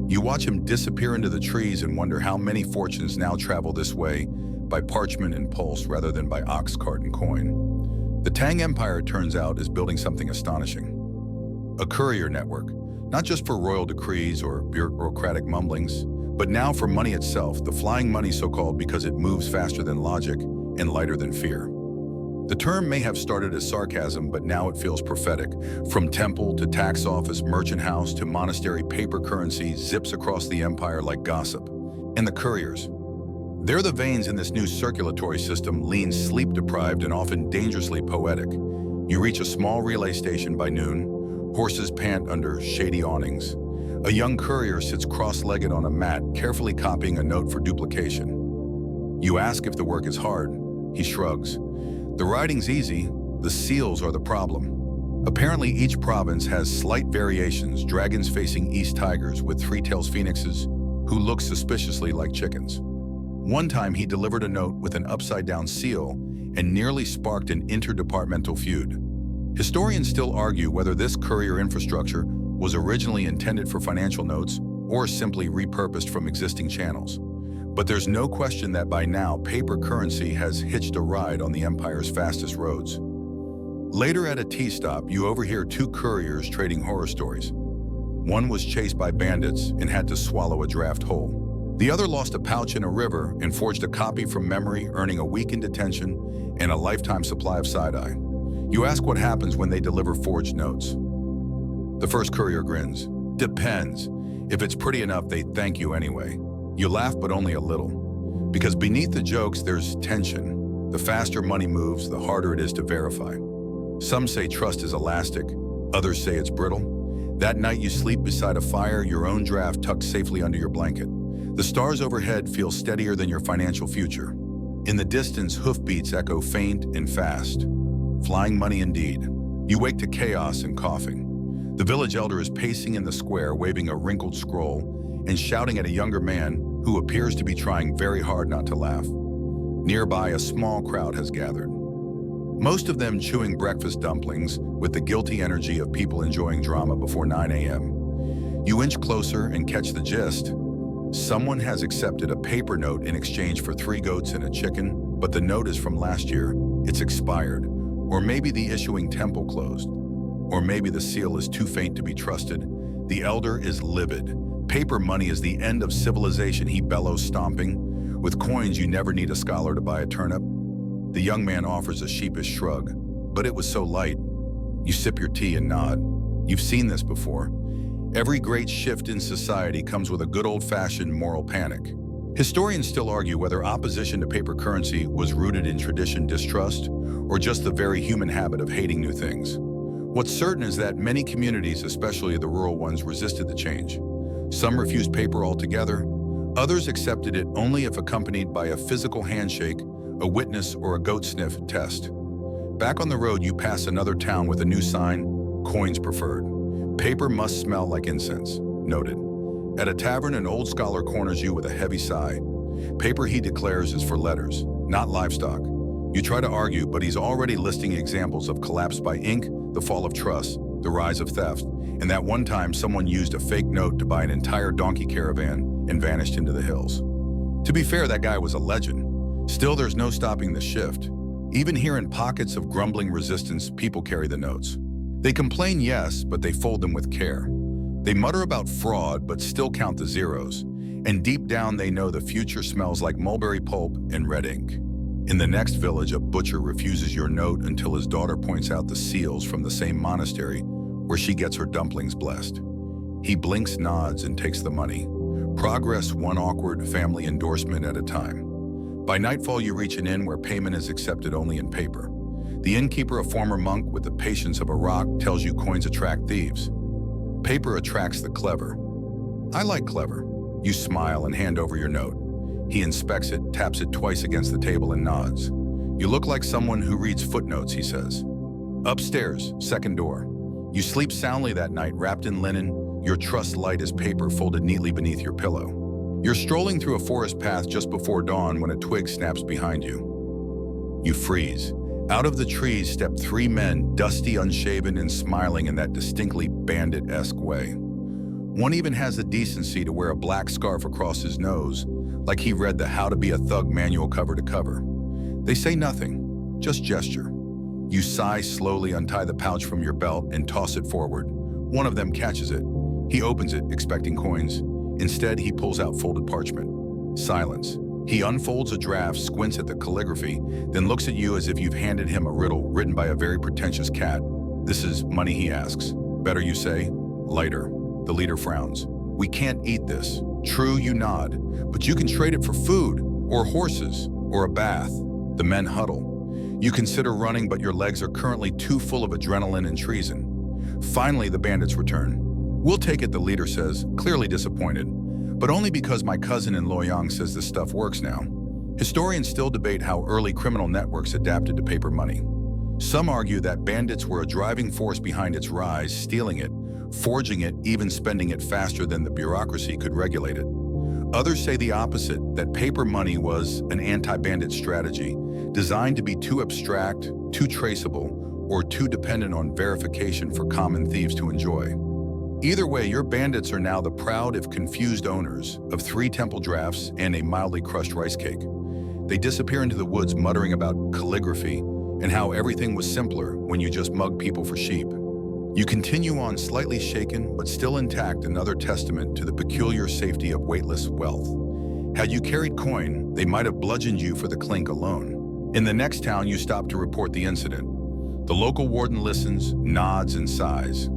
A: You watch him disappear into the trees and wonder how many fortunes now travel this way by parchment and pulse rather than by ox cart and coin. The Tang Empire, it turns out, is building something astonishing. A courier network, not just for royal decrees or bureaucratic mumblings, but now for money itself, the flying money so-called because it moves faster than logic and lighter than fear. The term may have started as sarcasm, but now it feels prophetic. From temple to tax office, merchant house to monastery, paper currency zips across the empire like gossip. And the couriers. They're the veins in this new circulatory system, lean, sleep-deprived, and often dangerously poetic. You reach a small relay station by noon. Horses pant under shady awnings. A young courier sits cross-legged on a mat, carefully copying a note for duplication. You ask if the work is hard. He shrugs. The writing's easy, the seals are the problem. Apparently each province has slight variations, dragons facing east tigers with 3-tailed phoenixes who look suspiciously like chickens. One time he delivered a note with an upside-down seal and nearly sparked an interdepartmental feud. Historians still argue whether this courier infrastructure was originally intended for financial notes or simply repurposed from existing channels. But there's no question that by now, paper currency has hitched a ride on the empire's fastest roads. Later at a tea stop, you overhear 2 couriers trading horror stories. One was chased by bandits and had to swallow a draft whole. The other lost a pouch in a river and forged a copy from memory, earning a week in detention and a lifetime supply of side-eye. You ask what happens when they deliver forged notes. The first courier grins. Depends. If it's pretty enough, they thank you anyway. You laugh, but only a little. Because beneath the jokes, there's tension. The faster money moves, the harder it is to verify. Some say trust is elastic. Others say it's brittle. That night you sleep beside a fire, your own draft tucked safely under your blanket. The stars overhead feel steadier than your financial future. In the distance, hoofbeats echo faint and fast. Flying money indeed. You wake to chaos and coughing. The village elder is pacing in the square, waving a wrinkled scroll and shouting at a younger man who appears to be trying very hard not to laugh. Nearby, a small crowd has gathered. Most of them chewing breakfast dumplings with the guilty energy of people enjoying drama before 9 a.m. You inch closer and catch the gist. Someone has accepted a paper note in exchange for 3 goats and a chicken, but the note is from last year. It's expired. Or maybe the issuing temple closed. Or maybe the seal is too faint to be trusted. The elder is livid. Paper money is the end of civilization, he bellows, stomping. With coins, you never need a scholar to buy a turnip. The young man offers a sheepish shrug. But it was so light. You sip your tea and nod. You've seen this before. Every great shift in society comes with a good old-fashioned moral panic. Historians still argue whether opposition to paper currency was rooted in tradition, distrust, or just the very human habit of hating new things. What's certain is that many communities, especially the rural ones, resisted the change. Some refused paper altogether. Others accepted it only if accompanied by a physical handshake, a witness, or a goat sniff test. Back on the road, you pass another town with a new sign, coins preferred. Paper must smell like incense, noted. At a tavern, an old scholar corners you with a heavy sigh. Paper, he declares, is for letters, not livestock. You try to argue, but he's already listing examples of collapse by ink, the fall of trust, the rise of theft, and that one time someone used a fake note to buy an entire donkey caravan and vanished into the hills. To be fair, that guy was a legend. Still, there's no stopping the shift. Even here in pockets of grumbling resistance, people carry the notes. They complain, yes, but they fold them with care. They mutter about fraud, but still count the zeros. And deep down, they know the future smells like mulberry pulp and red ink. In the next village, a butcher refuses your note until his daughter points out the seals from the same monastery where she gets her dumplings blessed. He blinks, nods, and takes the money. Progress one awkward family endorsement at a time. By nightfall, you reach an inn where payment is accepted only in paper. The innkeeper, a former monk with the patience of a rock, tells you coins attract thieves. Paper attracts the clever. I like clever. You smile and hand over your note. He inspects it, taps it twice against the table, and nods. You look like someone who reads footnotes, he says. Upstairs, second door. You sleep soundly that night, wrapped in linen. Your trust light is paper folded neatly beneath your pillow. You're strolling through a forest path just before dawn when a twig snaps behind you. You freeze. Out of the trees step three men, dusty, unshaven, and smiling in that distinctly bandit-esque way. One even has the decency to wear a black scarf across his nose, like he read the How to Be a Thug manual cover to cover. They say nothing, just gesture. You sigh slowly, untie the pouch from your belt, and toss it forward. One of them catches it. He opens it, expecting coins. Instead, he pulls out folded parchment. Silence. He unfolds a draft, squints at the calligraphy, then looks at you as if you've handed him a riddle written by a very pretentious cat. This is money, he asks. Better, you say. Lighter. The leader frowns. We can't eat this. True, you nod. But you can trade it for food, or horses, or a bath. The men huddle. You consider running, but your legs are currently too full of adrenaline and treason. Finally, the bandits return. We'll take it, the leader says, clearly disappointed. But only because my cousin in Luoyang says this stuff works now. Historians still debate how early criminal networks adapted to paper money. Some argue that bandits were a driving force behind its rise, stealing it, forging it, even spending it faster than the bureaucracy could regulate it. Others say the opposite, that paper money was an anti-bandit strategy, designed to be too abstract, too traceable, or too dependent on verification for common thieves to enjoy. Either way, your bandits are now the proud, if confused, owners of 3 temple drafts and a mildly crushed rice cake. They disappear into the woods muttering about calligraphy and how everything was simpler when you just mugged people for sheep. You continue on, slightly shaken but still intact, another testament to the peculiar safety of weightless wealth. Had you carried coin, they might have bludgeoned you for the clink alone. In the next town, you stop to report the incident. The local warden listens, nods, and sighs.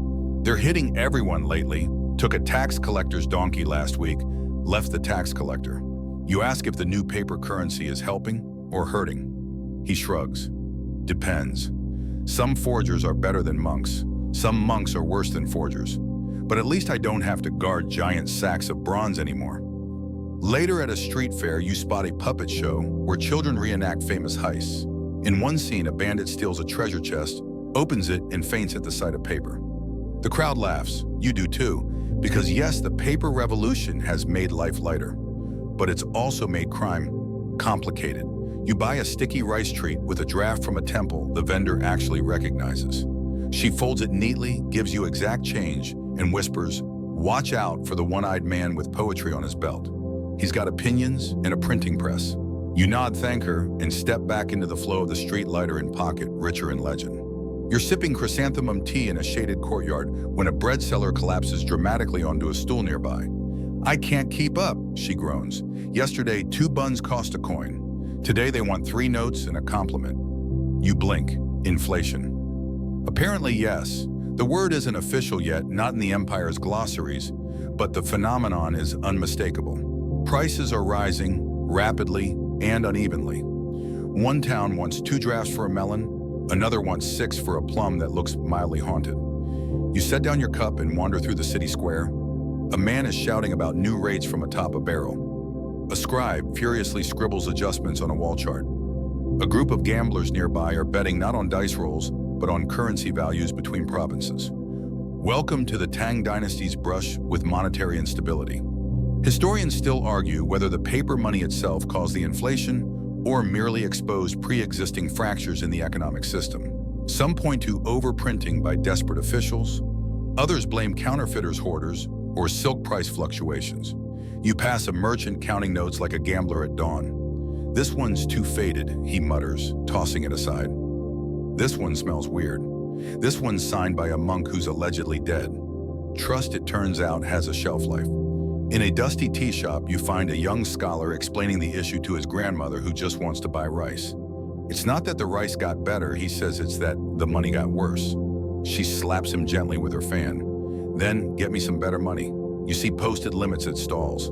A: They're hitting everyone lately. Took a tax collector's donkey last week, left the tax collector. You ask if the new paper currency is helping or hurting. He shrugs. Depends. Some forgers are better than monks. Some monks are worse than forgers. But at least I don't have to guard giant sacks of bronze anymore. Later at a street fair, you spot a puppet show where children reenact famous heists. In one scene, a bandit steals a treasure chest, opens it, and faints at the sight of paper. The crowd laughs. You do too, because yes, the paper revolution has made life lighter, but it's also made crime complicated. You buy a sticky rice treat with a draft from a temple the vendor actually recognizes. She folds it neatly, gives you exact change, and whispers, "Watch out for the one-eyed man with poetry on his belt. He's got opinions and a printing press." You nod, thank her, and step back into the flow of the street, lighter in pocket, richer in legend. You're sipping chrysanthemum tea in a shaded courtyard when a bread seller collapses dramatically onto a stool nearby. "I can't keep up," she groans. "Yesterday, 2 buns cost a coin. Today they want 3 notes and a compliment." You blink. Inflation. Apparently, yes. The word isn't official yet, not in the empire's glossaries, but the phenomenon is unmistakable. Prices are rising rapidly and unevenly. One town wants 2 drafts for a melon, another wants 6 for a plum that looks mildly haunted. You set down your cup and wander through the city square. A man is shouting about new rates from atop a barrel. A scribe furiously scribbles adjustments on a wall chart. A group of gamblers nearby are betting not on dice rolls, but on currency values between provinces. Welcome to the Tang Dynasty's brush with monetary instability. Historians still argue whether the paper money itself caused the inflation or merely exposed pre-existing fractures in the economic system. Some point to overprinting by desperate officials. Others blame counterfeiters, hoarders, or silk price fluctuations. You pass a merchant counting notes like a gambler at dawn. "This one's too faded," he mutters, tossing it aside. "This one smells weird. This one's signed by a monk who's allegedly dead." Trust, it turns out, has a shelf life. In a dusty tea shop, you find a young scholar explaining the issue to his grandmother who just wants to buy rice. "It's not that the rice got better," he says, "it's that the money got worse." She slaps him gently with her fan. "Then, get me some better money." You see posted limits at stalls.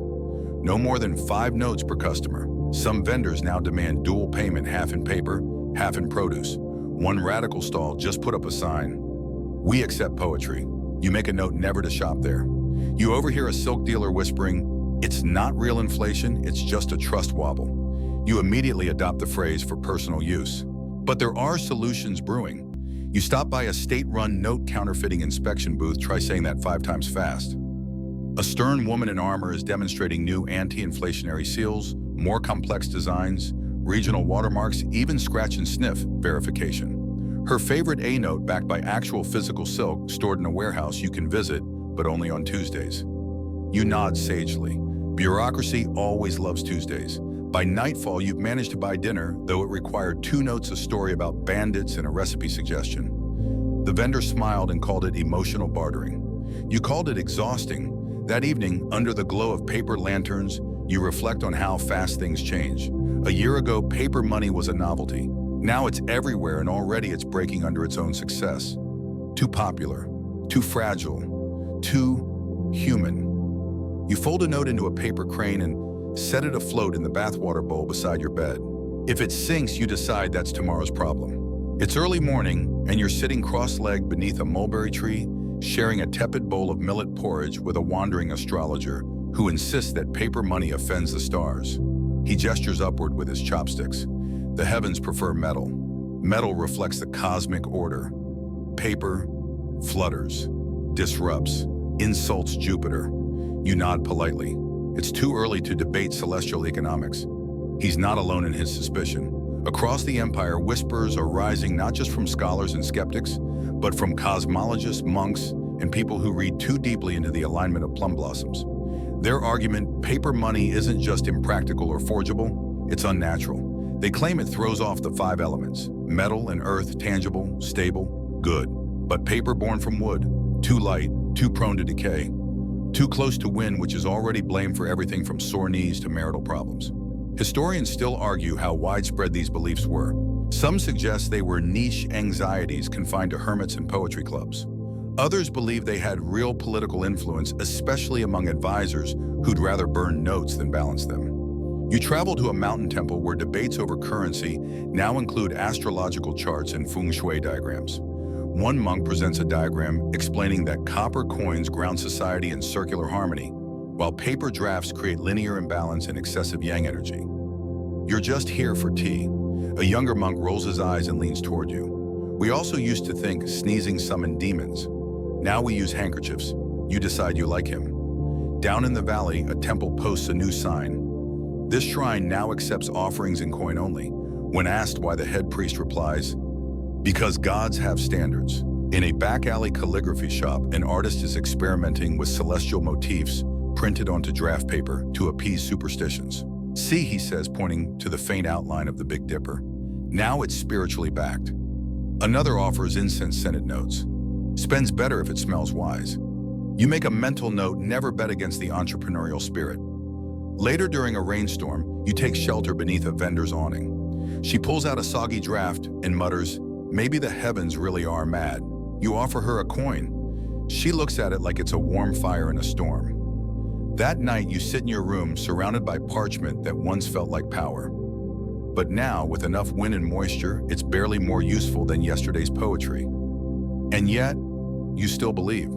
A: No more than 5 notes per customer. Some vendors now demand dual payment, half in paper, half in produce. One radical stall just put up a sign, "We accept poetry." You make a note never to shop there. You overhear a silk dealer whispering, "It's not real inflation, it's just a trust wobble." You immediately adopt the phrase for personal use. But there are solutions brewing. You stop by a state-run note counterfeiting inspection booth, try saying that 5 times fast. A stern woman in armor is demonstrating new anti-inflationary seals, more complex designs, regional watermarks, even scratch and sniff verification. Her favorite A-note backed by actual physical silk stored in a warehouse you can visit, but only on Tuesdays. You nod sagely. Bureaucracy always loves Tuesdays. By nightfall, you've managed to buy dinner, though it required 2 notes, a story about bandits, and a recipe suggestion. The vendor smiled and called it emotional bartering. You called it exhausting. That evening, under the glow of paper lanterns, you reflect on how fast things change. A year ago, paper money was a novelty. Now it's everywhere, and already it's breaking under its own success. Too popular, too fragile, too human. You fold a note into a paper crane and set it afloat in the bathwater bowl beside your bed. If it sinks, you decide that's tomorrow's problem. It's early morning, and you're sitting cross-legged beneath a mulberry tree, sharing a tepid bowl of millet porridge with a wandering astrologer who insists that paper money offends the stars. He gestures upward with his chopsticks. The heavens prefer metal. Metal reflects the cosmic order. Paper flutters, disrupts, insults Jupiter. You nod politely. It's too early to debate celestial economics. He's not alone in his suspicion. Across the empire, whispers are rising not just from scholars and skeptics, but from cosmologists, monks, and people who read too deeply into the alignment of plum blossoms. Their argument, paper money isn't just impractical or forgeable, it's unnatural. They claim it throws off the 5 elements: metal and earth, tangible, stable, good. But paper born from wood, too light, too prone to decay, too close to wind, which is already blamed for everything from sore knees to marital problems. Historians still argue how widespread these beliefs were. Some suggest they were niche anxieties confined to hermits and poetry clubs. Others believe they had real political influence, especially among advisors who'd rather burn notes than balance them. You travel to a mountain temple where debates over currency now include astrological charts and feng shui diagrams. One monk presents a diagram explaining that copper coins ground society in circular harmony, while paper drafts create linear imbalance and excessive yang energy. You're just here for tea. A younger monk rolls his eyes and leans toward you. We also used to think sneezing summoned demons. Now we use handkerchiefs. You decide you like him. Down in the valley, a temple posts a new sign. This shrine now accepts offerings in coin only. When asked why, the head priest replies, "Because gods have standards." In a back alley calligraphy shop, an artist is experimenting with celestial motifs printed onto draft paper to appease superstitions. "See," he says, pointing to the faint outline of the Big Dipper. "Now it's spiritually backed." Another offers incense-scented notes. "Spends better if it smells wise." You make a mental note, never bet against the entrepreneurial spirit. Later, during a rainstorm, you take shelter beneath a vendor's awning. She pulls out a soggy draft and mutters, "Maybe the heavens really are mad." You offer her a coin. She looks at it like it's a warm fire in a storm. That night, you sit in your room surrounded by parchment that once felt like power. But now, with enough wind and moisture, it's barely more useful than yesterday's poetry. And yet, you still believe.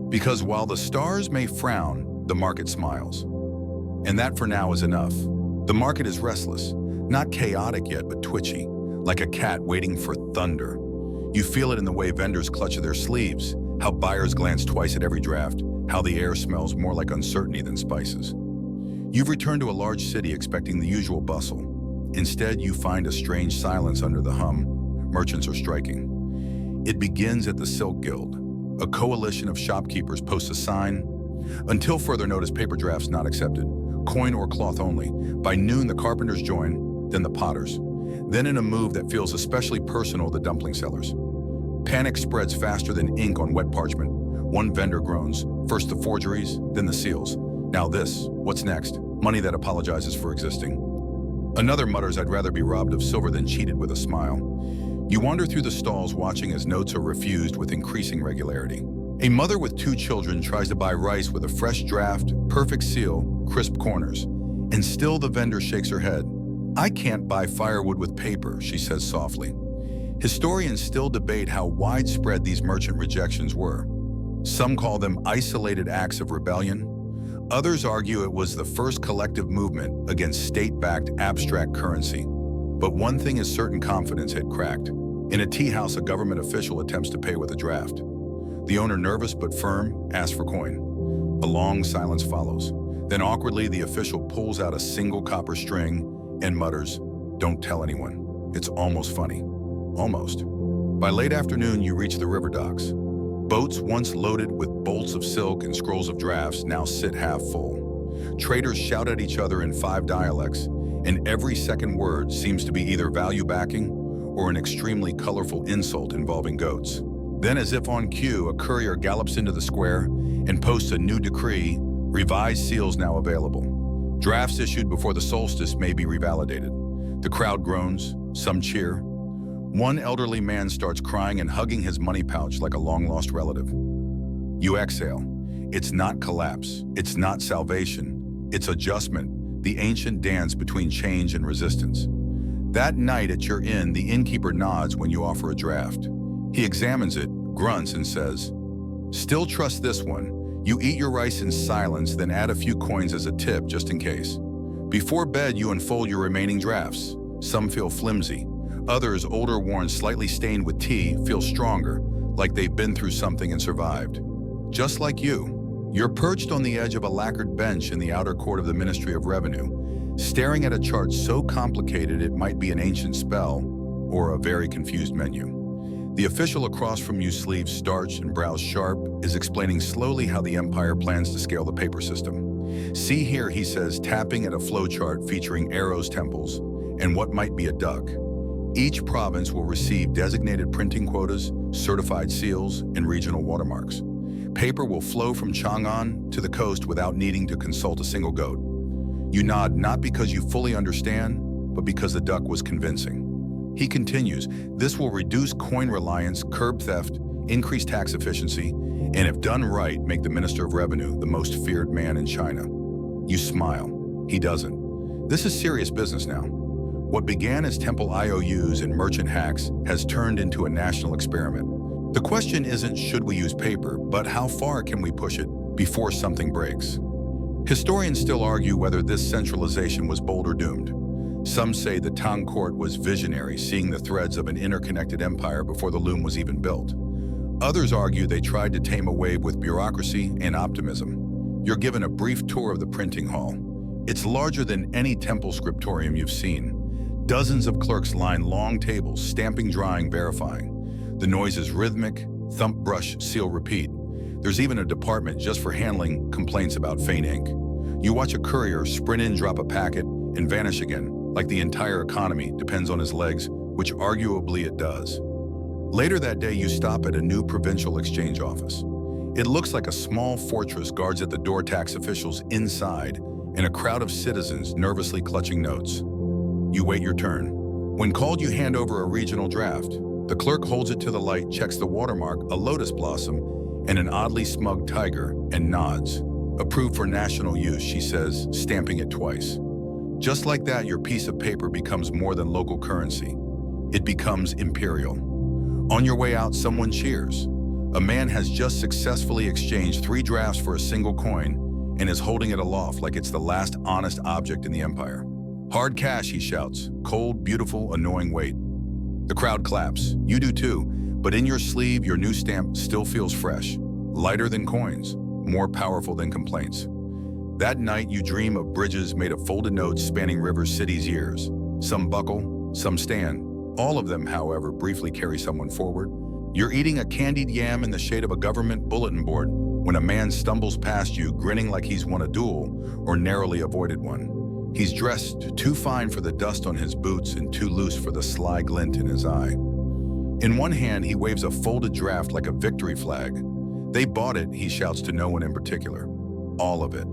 A: Because while the stars may frown, the market smiles. And that for now is enough. The market is restless, not chaotic yet, but twitchy, like a cat waiting for thunder. You feel it in the way vendors clutch their sleeves, how buyers glance twice at every draft, how the air smells more like uncertainty than spices. You've returned to a large city expecting the usual bustle. Instead, you find a strange silence under the hum. Merchants are striking. It begins at the Silk Guild. A coalition of shopkeepers posts a sign. Until further notice, paper drafts not accepted. Coin or cloth only. By noon, the carpenters join, then the potters. Then in a move that feels especially personal, the dumpling sellers. Panic spreads faster than ink on wet parchment. One vendor groans, first the forgeries, then the seals. Now this, what's next? Money that apologizes for existing. Another mutters, I'd rather be robbed of silver than cheated, with a smile. You wander through the stalls watching as notes are refused with increasing regularity. A mother with 2 children tries to buy rice with a fresh draft, perfect seal, crisp corners. And still the vendor shakes her head. I can't buy firewood with paper, she says softly. Historians still debate how widespread these merchant rejections were. Some call them isolated acts of rebellion. Others argue it was the first collective movement against state-backed abstract currency. But one thing is certain: confidence had cracked. In a tea house, a government official attempts to pay with a draft. The owner, nervous but firm, asks for coin. A long silence follows. Then awkwardly, the official pulls out a single copper string and mutters, "Don't tell anyone." It's almost funny. Almost. By late afternoon, you reach the river docks. Boats once loaded with bolts of silk and scrolls of drafts now sit half full. Traders shout at each other in 5 dialects, and every second word seems to be either value backing or an extremely colorful insult involving goats. Then, as if on cue, a courier gallops into the square and posts a new decree: revised seals now available. Drafts issued before the solstice may be revalidated. The crowd groans, some cheer. One elderly man starts crying and hugging his money pouch like a long-lost relative. You exhale. It's not collapse. It's not salvation. It's adjustment, the ancient dance between change and resistance. That night at your inn, the innkeeper nods when you offer a draft. He examines it, grunts, and says, "Still trust this one." You eat your rice in silence, then add a few coins as a tip just in case. Before bed, you unfold your remaining drafts. Some feel flimsy. Others, older, worn, slightly stained with tea, feel stronger, like they've been through something and survived. Just like you, you're perched on the edge of a lacquered bench in the outer court of the Ministry of Revenue, staring at a chart so complicated it might be an ancient spell or a very confused menu. The official across from you, sleeves starched and brows sharp, is explaining slowly how the empire plans to scale the paper system. See here, he says, tapping at a flowchart featuring arrows, temples, and what might be a duck. Each province will receive designated printing quotas, certified seals, and regional watermarks. Paper will flow from Chang'an to the coast without needing to consult a single goat. You nod, not because you fully understand, but because the duck was convincing. He continues, this will reduce coin reliance, curb theft, increase tax efficiency, and if done right, make the Minister of Revenue the most feared man in China. You smile. He doesn't. This is serious business now. What began as temple IOUs and merchant hacks has turned into a national experiment. The question isn't should we use paper, but how far can we push it before something breaks? Historians still argue whether this centralization was bold or doomed. Some say the Tang court was visionary, seeing the threads of an interconnected empire before the loom was even built. Others argue they tried to tame a wave with bureaucracy and optimism. You're given a brief tour of the printing hall. It's larger than any temple scriptorium you've seen. Dozens of clerks line long tables, stamping, drying, verifying. The noise is rhythmic: thump, brush, seal, repeat. There's even a department just for handling complaints about faint ink. You watch a courier sprint in, drop a packet, and vanish again, like the entire economy depends on his legs, which arguably it does. Later that day, you stop at a new provincial exchange office. It looks like a small fortress, guards at the door, tax officials inside, and a crowd of citizens nervously clutching notes. You wait your turn. When called, you hand over a regional draft. The clerk holds it to the light, checks the watermark, a lotus blossom, and an oddly smug tiger, and nods. Approved for national use, she says, stamping it twice. Just like that, your piece of paper becomes more than local currency. It becomes imperial. On your way out, someone cheers. A man has just successfully exchanged 3 drafts for a single coin and is holding it aloft like it's the last honest object in the empire. Hard cash, he shouts. Cold, beautiful, annoying weight. The crowd claps. You do too, but in your sleeve, your new stamp still feels fresh. Lighter than coins, more powerful than complaints. That night, you dream of bridges made of folded notes spanning rivers cities' years. Some buckle, some stand. All of them, however, briefly carry someone forward. You're eating a candied yam in the shade of a government bulletin board when a man stumbles past you, grinning like he's won a duel or narrowly avoided one. He's dressed too fine for the dust on his boots and too loose for the sly glint in his eye. In one hand, he waves a folded draft like a victory flag. They bought it, he shouts to no one in particular. All of it.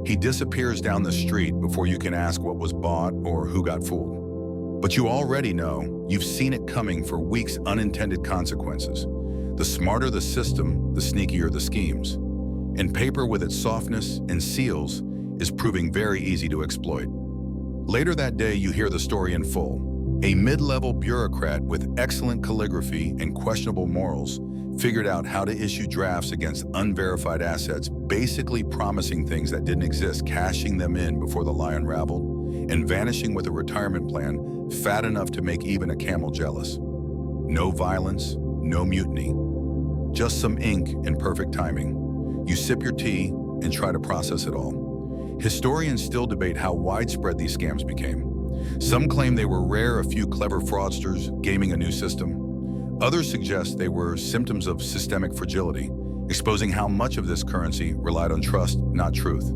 A: He disappears down the street before you can ask what was bought or who got fooled. But you already know, you've seen it coming for weeks' unintended consequences. The smarter the system, the sneakier the schemes. And paper with its softness and seals is proving very easy to exploit. Later that day, you hear the story in full. A mid-level bureaucrat with excellent calligraphy and questionable morals figured out how to issue drafts against unverified assets, basically promising things that didn't exist, cashing them in before the lie unraveled, and vanishing with a retirement plan fat enough to make even a camel jealous. No violence, no mutiny, just some ink and perfect timing. You sip your tea and try to process it all. Historians still debate how widespread these scams became. Some claim they were rare, a few clever fraudsters gaming a new system. Others suggest they were symptoms of systemic fragility, exposing how much of this currency relied on trust, not truth.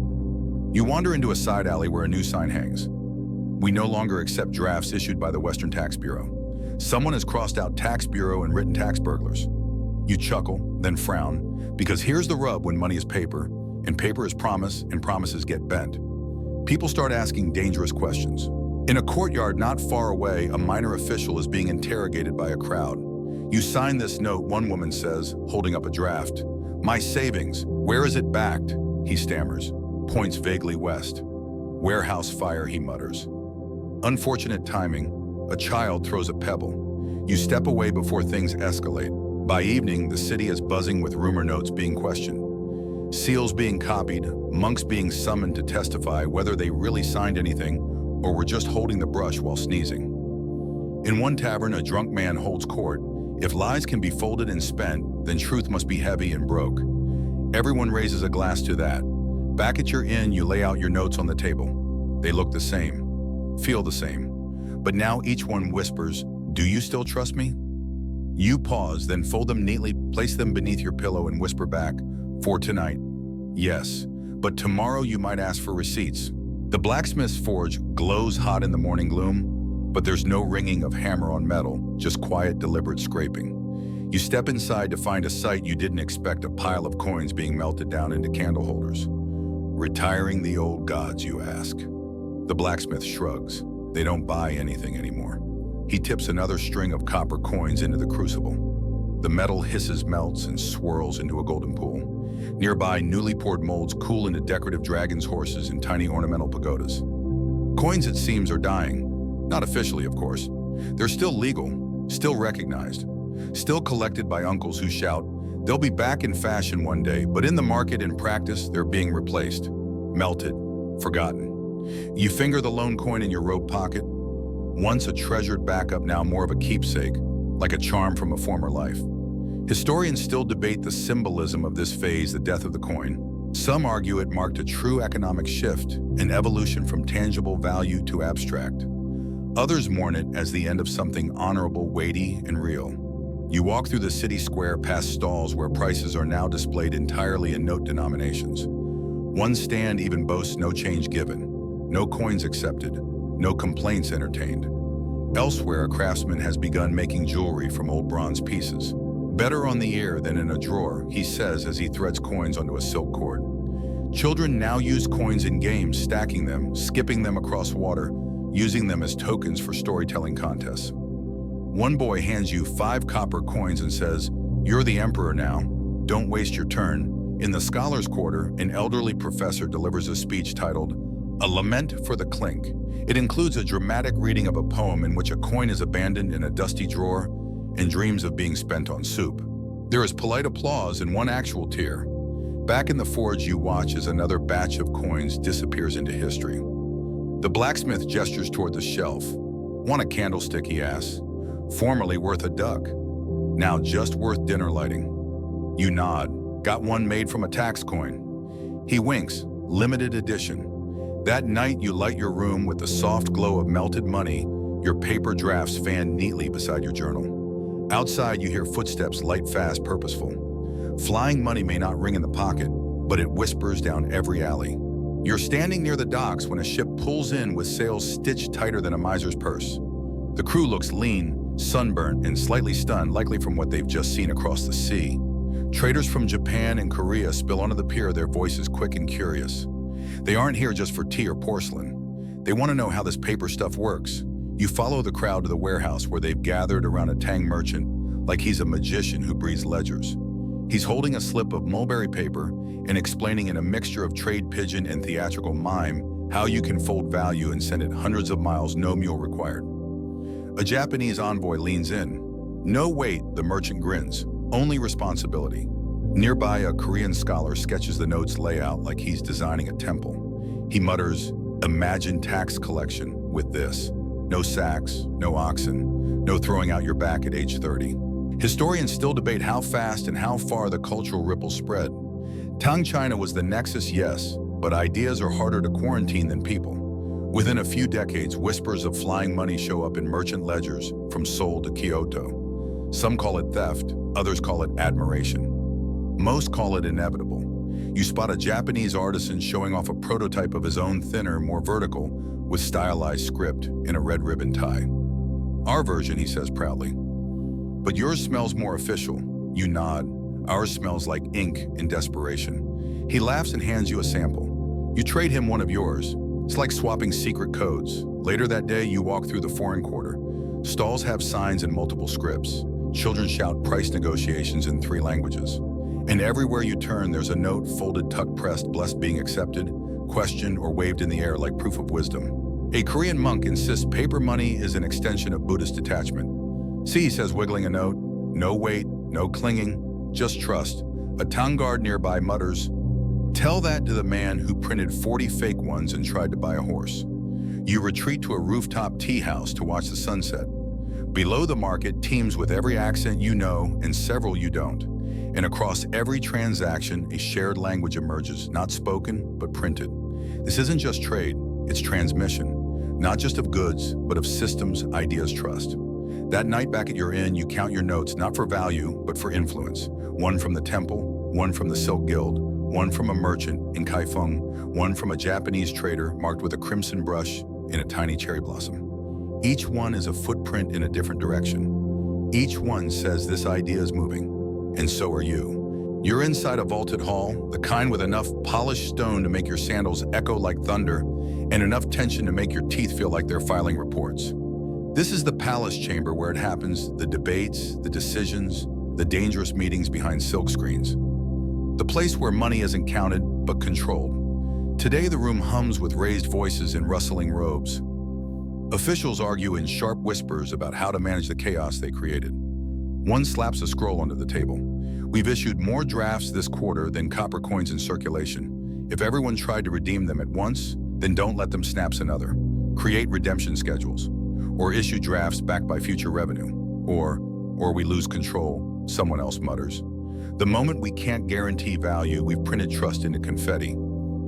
A: You wander into a side alley where a new sign hangs. We no longer accept drafts issued by the Western Tax Bureau. Someone has crossed out Tax Bureau and written tax burglars. You chuckle, then frown, because here's the rub when money is paper, and paper is promise, and promises get bent. People start asking dangerous questions. In a courtyard not far away, a minor official is being interrogated by a crowd. You sign this note, one woman says, holding up a draft. My savings, where is it backed? He stammers, points vaguely west. Warehouse fire, he mutters. Unfortunate timing, a child throws a pebble. You step away before things escalate. By evening, the city is buzzing with rumor notes being questioned. Seals being copied, monks being summoned to testify whether they really signed anything or were just holding the brush while sneezing. In one tavern, a drunk man holds court. If lies can be folded and spent, then truth must be heavy and broke. Everyone raises a glass to that. Back at your inn, you lay out your notes on the table. They look the same, feel the same. But now each one whispers, do you still trust me? You pause, then fold them neatly, place them beneath your pillow and whisper back, for tonight, yes. But tomorrow you might ask for receipts. The blacksmith's forge glows hot in the morning gloom, but there's no ringing of hammer on metal, just quiet, deliberate scraping. You step inside to find a sight you didn't expect, a pile of coins being melted down into candle holders. Retiring the old gods, you ask. The blacksmith shrugs. They don't buy anything anymore. He tips another string of copper coins into the crucible. The metal hisses, melts, and swirls into a golden pool. Nearby, newly poured molds cool into decorative dragon's horses and tiny ornamental pagodas. Coins, it seems, are dying. Not officially, of course. They're still legal, still recognized, still collected by uncles who shout, they'll be back in fashion one day, but in the market and practice, they're being replaced, melted, forgotten. You finger the lone coin in your robe pocket, once a treasured backup, now more of a keepsake, like a charm from a former life. Historians still debate the symbolism of this phase, the death of the coin. Some argue it marked a true economic shift, an evolution from tangible value to abstract. Others mourn it as the end of something honorable, weighty, and real. You walk through the city square past stalls where prices are now displayed entirely in note denominations. One stand even boasts no change given, no coins accepted, no complaints entertained. Elsewhere, a craftsman has begun making jewelry from old bronze pieces. Better on the ear than in a drawer, he says as he threads coins onto a silk cord. Children now use coins in games, stacking them, skipping them across water, using them as tokens for storytelling contests. One boy hands you 5 copper coins and says, you're the emperor now, don't waste your turn. In the scholars' quarter, an elderly professor delivers a speech titled, A Lament for the Clink. It includes a dramatic reading of a poem in which a coin is abandoned in a dusty drawer and dreams of being spent on soup. There is polite applause and one actual tear. Back in the forge, you watch as another batch of coins disappears into history. The blacksmith gestures toward the shelf. Want a candlestick, he asks. Formerly worth a duck. Now just worth dinner lighting. You nod. Got one made from a tax coin. He winks. limited edition. That night, you light your room with the soft glow of melted money, your paper drafts fanned neatly beside your journal. Outside, you hear footsteps light fast, purposeful. Flying money may not ring in the pocket, but it whispers down every alley. You're standing near the docks when a ship pulls in with sails stitched tighter than a miser's purse. The crew looks lean, sunburnt, and slightly stunned, likely from what they've just seen across the sea. Traders from Japan and Korea spill onto the pier, their voices quick and curious. They aren't here just for tea or porcelain. They want to know how this paper stuff works. You follow the crowd to the warehouse where they've gathered around a Tang merchant like he's a magician who breathes ledgers. He's holding a slip of mulberry paper and explaining in a mixture of trade pigeon and theatrical mime how you can fold value and send it hundreds of miles, no mule required. A Japanese envoy leans in. No wait, the merchant grins. Only responsibility. Nearby, a Korean scholar sketches the note's layout like he's designing a temple. He mutters, "Imagine tax collection with this. No sacks, no oxen, no throwing out your back at age 30. Historians still debate how fast and how far the cultural ripples spread. Tang China was the nexus, yes, but ideas are harder to quarantine than people. Within a few decades, whispers of flying money show up in merchant ledgers from Seoul to Kyoto. Some call it theft, others call it admiration. Most call it inevitable. You spot a Japanese artisan showing off a prototype of his own thinner, more vertical, with stylized script in a red ribbon tie. "Our version," he says proudly. "But yours smells more official." You nod. "Ours smells like ink in desperation." He laughs and hands you a sample. You trade him one of yours. It's like swapping secret codes. Later that day, you walk through the foreign quarter. Stalls have signs in multiple scripts. Children shout price negotiations in 3 languages. And everywhere you turn, there's a note folded, tucked, pressed, blessed, being accepted, questioned, or waved in the air like proof of wisdom. A Korean monk insists paper money is an extension of Buddhist detachment. "See," he says, wiggling a note. "No weight, no clinging, just trust." A Tang guard nearby mutters, "Tell that to the man who printed 40 fake ones and tried to buy a horse." You retreat to a rooftop tea house to watch the sunset. Below the market teems with every accent you know and several you don't. And across every transaction, a shared language emerges, not spoken, but printed. This isn't just trade, it's transmission. Not just of goods, but of systems, ideas, trust. That night back at your inn, you count your notes, not for value, but for influence. One from the temple, one from the Silk Guild, one from a merchant in Kaifeng, one from a Japanese trader marked with a crimson brush in a tiny cherry blossom. Each one is a footprint in a different direction. Each one says this idea is moving, and so are you. You're inside a vaulted hall, the kind with enough polished stone to make your sandals echo like thunder, and enough tension to make your teeth feel like they're filing reports. This is the palace chamber where it happens, the debates, the decisions, the dangerous meetings behind silk screens. The place where money isn't counted, but controlled. Today the room hums with raised voices and rustling robes. Officials argue in sharp whispers about how to manage the chaos they created. One slaps a scroll onto the table. "We've issued more drafts this quarter than copper coins in circulation. If everyone tried to redeem them at once, then don't let them snaps another. Create redemption schedules. Or issue drafts backed by future revenue. Or we lose control," someone else mutters. "The moment we can't guarantee value, we've printed trust into confetti."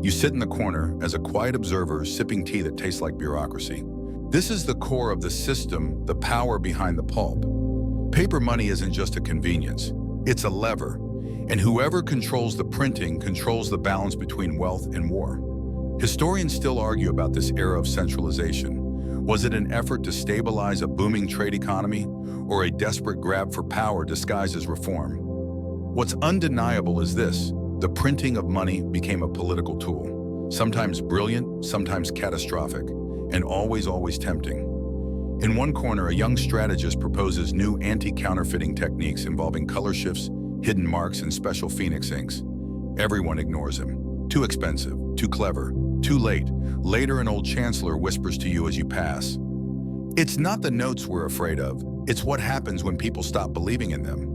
A: You sit in the corner as a quiet observer, sipping tea that tastes like bureaucracy. This is the core of the system, the power behind the pulp. Paper money isn't just a convenience, it's a lever. And whoever controls the printing controls the balance between wealth and war. Historians still argue about this era of centralization. Was it an effort to stabilize a booming trade economy, or a desperate grab for power disguised as reform? What's undeniable is this: the printing of money became a political tool. Sometimes brilliant, sometimes catastrophic, and always tempting. In one corner, a young strategist proposes new anti-counterfeiting techniques involving color shifts, hidden marks, and special phoenix inks. Everyone ignores him. Too expensive, too clever, too late. Later, an old chancellor whispers to you as you pass. It's not the notes we're afraid of. It's what happens when people stop believing in them.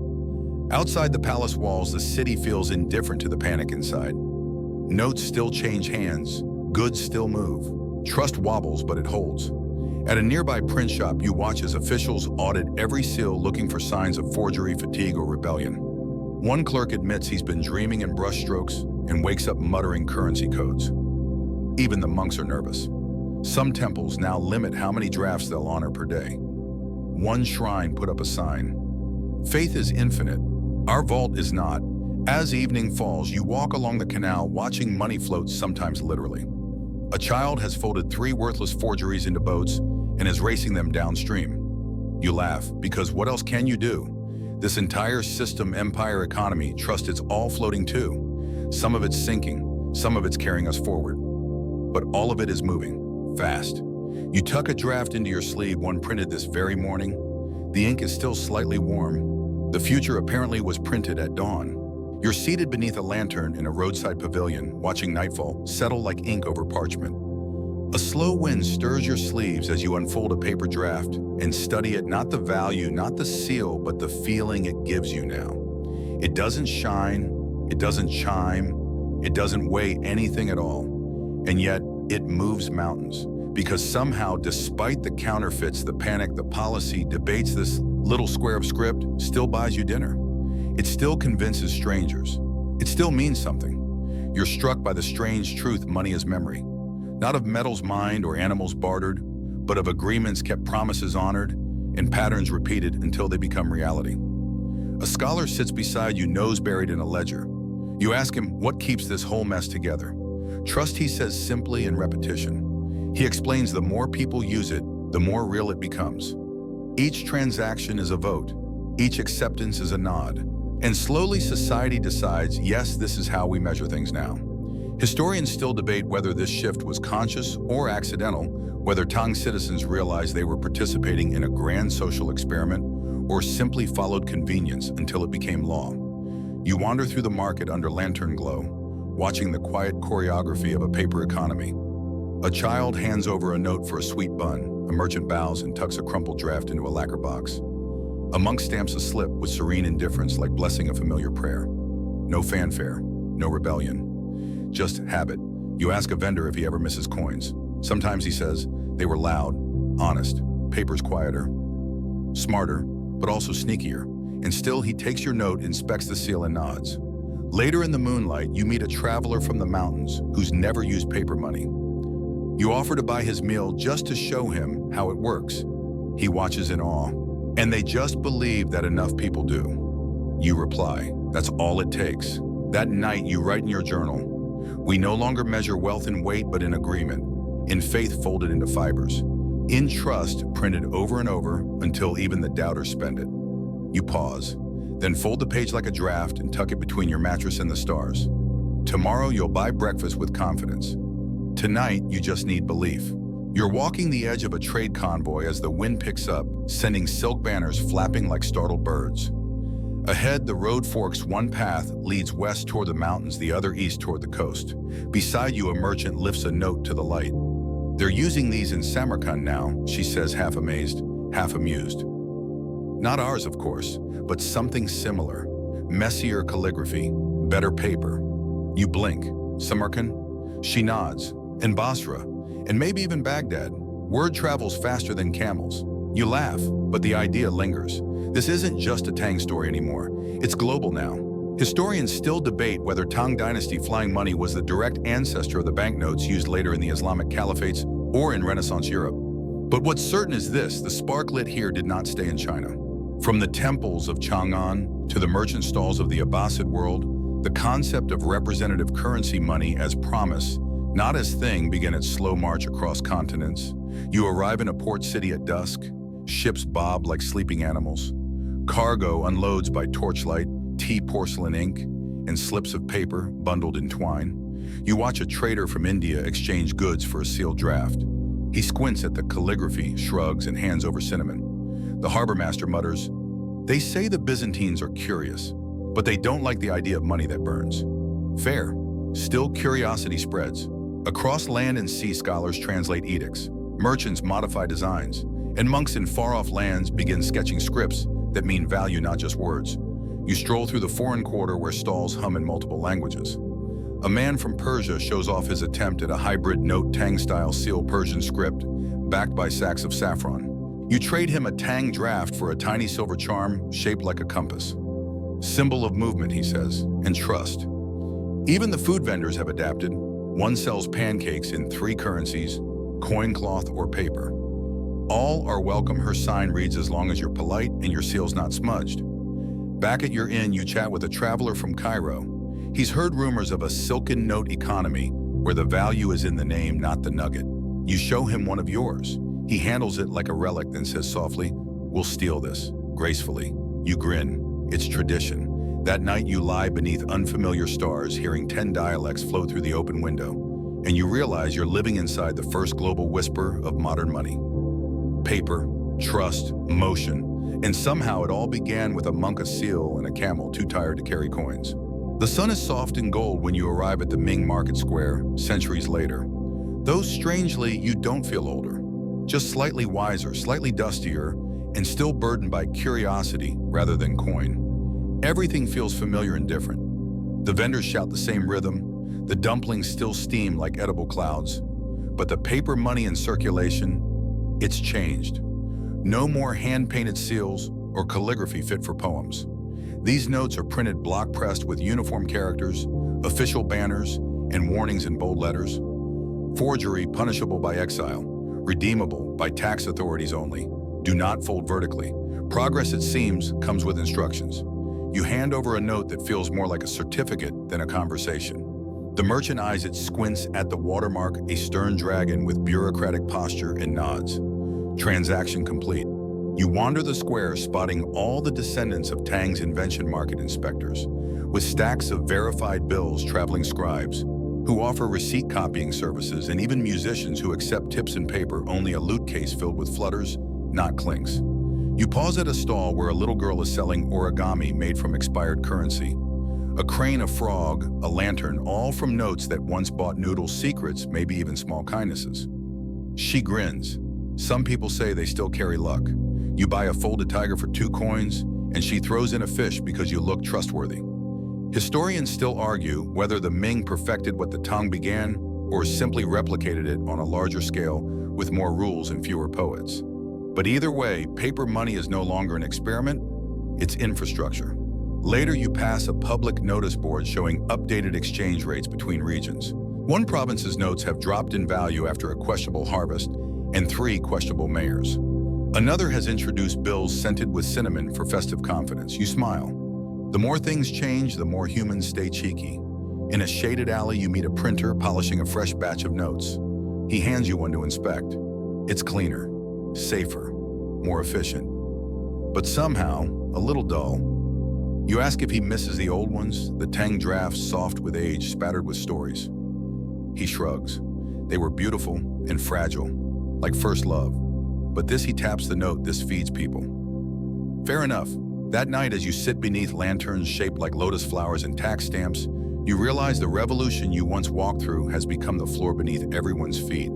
A: Outside the palace walls, the city feels indifferent to the panic inside. Notes still change hands. Goods still move. Trust wobbles, but it holds. At a nearby print shop, you watch as officials audit every seal looking for signs of forgery, fatigue, or rebellion. One clerk admits he's been dreaming in brushstrokes, and wakes up muttering currency codes. Even the monks are nervous. Some temples now limit how many drafts they'll honor per day. One shrine put up a sign. Faith is infinite. Our vault is not. As evening falls, you walk along the canal watching money float, sometimes literally. A child has folded 3 worthless forgeries into boats and is racing them downstream. You laugh, because what else can you do? This entire system, empire, economy, trust, it's all floating too. Some of it's sinking, some of it's carrying us forward. But all of it is moving, fast. You tuck a draft into your sleeve, one printed this very morning. The ink is still slightly warm. The future apparently was printed at dawn. You're seated beneath a lantern in a roadside pavilion, watching nightfall settle like ink over parchment. A slow wind stirs your sleeves as you unfold a paper draft and study it, not the value, not the seal, but the feeling it gives you now. It doesn't shine, it doesn't chime, it doesn't weigh anything at all. And yet, it moves mountains. Because somehow, despite the counterfeits, the panic, the policy, debates, this little square of script still buys you dinner. It still convinces strangers. It still means something. You're struck by the strange truth: money is memory. Not of metals mined or animals bartered, but of agreements kept, promises honored, and patterns repeated until they become reality. A scholar sits beside you, nose buried in a ledger. You ask him, what keeps this whole mess together? Trust, he says simply, in repetition. He explains the more people use it, the more real it becomes. Each transaction is a vote. Each acceptance is a nod. And slowly society decides, yes, this is how we measure things now. Historians still debate whether this shift was conscious or accidental, whether Tang citizens realized they were participating in a grand social experiment or simply followed convenience until it became law. You wander through the market under lantern glow, watching the quiet choreography of a paper economy. A child hands over a note for a sweet bun. A merchant bows and tucks a crumpled draft into a lacquer box. A monk stamps a slip with serene indifference, like blessing a familiar prayer. No fanfare, no rebellion. Just habit. You ask a vendor if he ever misses coins. Sometimes he says, they were loud, honest, paper's quieter, smarter, but also sneakier. And still he takes your note, inspects the seal, and nods. Later in the moonlight, you meet a traveler from the mountains who's never used paper money. You offer to buy his meal just to show him how it works. He watches in awe, and they just believe that enough people do. You reply, that's all it takes. That night, you write in your journal, we no longer measure wealth in weight, but in agreement, in faith folded into fibers, in trust printed over and over until even the doubters spend it. You pause, then fold the page like a draft and tuck it between your mattress and the stars. Tomorrow, you'll buy breakfast with confidence. Tonight, you just need belief. You're walking the edge of a trade convoy as the wind picks up, sending silk banners flapping like startled birds. Ahead, the road forks. One path leads west toward the mountains, the other east toward the coast. Beside you, a merchant lifts a note to the light. They're using these in Samarkand now, she says, half amazed, half amused. Not ours, of course, but something similar. Messier calligraphy, better paper. You blink. Samarkand? She nods. And Basra, and maybe even Baghdad. Word travels faster than camels. You laugh, but the idea lingers. This isn't just a Tang story anymore. It's global now. Historians still debate whether Tang Dynasty flying money was the direct ancestor of the banknotes used later in the Islamic caliphates or in Renaissance Europe. But what's certain is this: the spark lit here did not stay in China. From the temples of Chang'an to the merchant stalls of the Abbasid world, the concept of representative currency money as promise, not as thing, began its slow march across continents. You arrive in a port city at dusk. Ships bob like sleeping animals. Cargo unloads by torchlight, tea porcelain ink, and slips of paper bundled in twine. You watch a trader from India exchange goods for a sealed draft. He squints at the calligraphy, shrugs, and hands over cinnamon. The harbor master mutters, they say the Byzantines are curious, but they don't like the idea of money that burns. Fair. Still, curiosity spreads. Across land and sea, scholars translate edicts. Merchants modify designs. And monks in far-off lands begin sketching scripts that mean value, not just words. You stroll through the foreign quarter where stalls hum in multiple languages. A man from Persia shows off his attempt at a hybrid note Tang-style seal Persian script, backed by sacks of saffron. You trade him a Tang draft for a tiny silver charm shaped like a compass. Symbol of movement, he says, and trust. Even the food vendors have adapted. One sells pancakes in 3 currencies, coin cloth or paper. All are welcome, her sign reads, as long as you're polite and your seal's not smudged. Back at your inn, you chat with a traveler from Cairo. He's heard rumors of a silken note economy where the value is in the name, not the nugget. You show him one of yours. He handles it like a relic, then says softly, "We'll steal this," gracefully. You grin. It's tradition. That night you lie beneath unfamiliar stars, hearing 10 dialects flow through the open window, and you realize you're living inside the first global whisper of modern money. Paper, trust, motion, and somehow it all began with a monk, a seal, and a camel too tired to carry coins. The sun is soft and gold when you arrive at the Ming Market Square, centuries later. Though strangely, you don't feel older, just slightly wiser, slightly dustier, and still burdened by curiosity rather than coin. Everything feels familiar and different. The vendors shout the same rhythm, the dumplings still steam like edible clouds, but the paper money in circulation, it's changed. No more hand-painted seals or calligraphy fit for poems. These notes are printed block-pressed with uniform characters, official banners, and warnings in bold letters. Forgery punishable by exile, redeemable by tax authorities only. Do not fold vertically. Progress, it seems, comes with instructions. You hand over a note that feels more like a certificate than a conversation. The merchant eyes it, squints at the watermark, a stern dragon with bureaucratic posture, and nods. Transaction complete. You wander the square, spotting all the descendants of Tang's Invention market inspectors, with stacks of verified bills, traveling scribes, who offer receipt copying services, and even musicians who accept tips in paper, only a loot case filled with flutters, not clinks. You pause at a stall where a little girl is selling origami made from expired currency. A crane, a frog, a lantern, all from notes that once bought noodles, secrets, maybe even small kindnesses. She grins. Some people say they still carry luck. You buy a folded tiger for 2 coins, and she throws in a fish because you look trustworthy. Historians still argue whether the Ming perfected what the Tang began or simply replicated it on a larger scale with more rules and fewer poets. But either way, paper money is no longer an experiment, it's infrastructure. Later, you pass a public notice board showing updated exchange rates between regions. One province's notes have dropped in value after a questionable harvest and 3 questionable mayors. Another has introduced bills scented with cinnamon for festive confidence. You smile. The more things change, the more humans stay cheeky. In a shaded alley, you meet a printer polishing a fresh batch of notes. He hands you one to inspect. It's cleaner, safer, more efficient, but somehow a little dull. You ask if he misses the old ones, the Tang drafts soft with age, spattered with stories. He shrugs. They were beautiful and fragile, like first love. But this, he taps the note, this feeds people. Fair enough. That night, as you sit beneath lanterns shaped like lotus flowers and tax stamps, you realize the revolution you once walked through has become the floor beneath everyone's feet.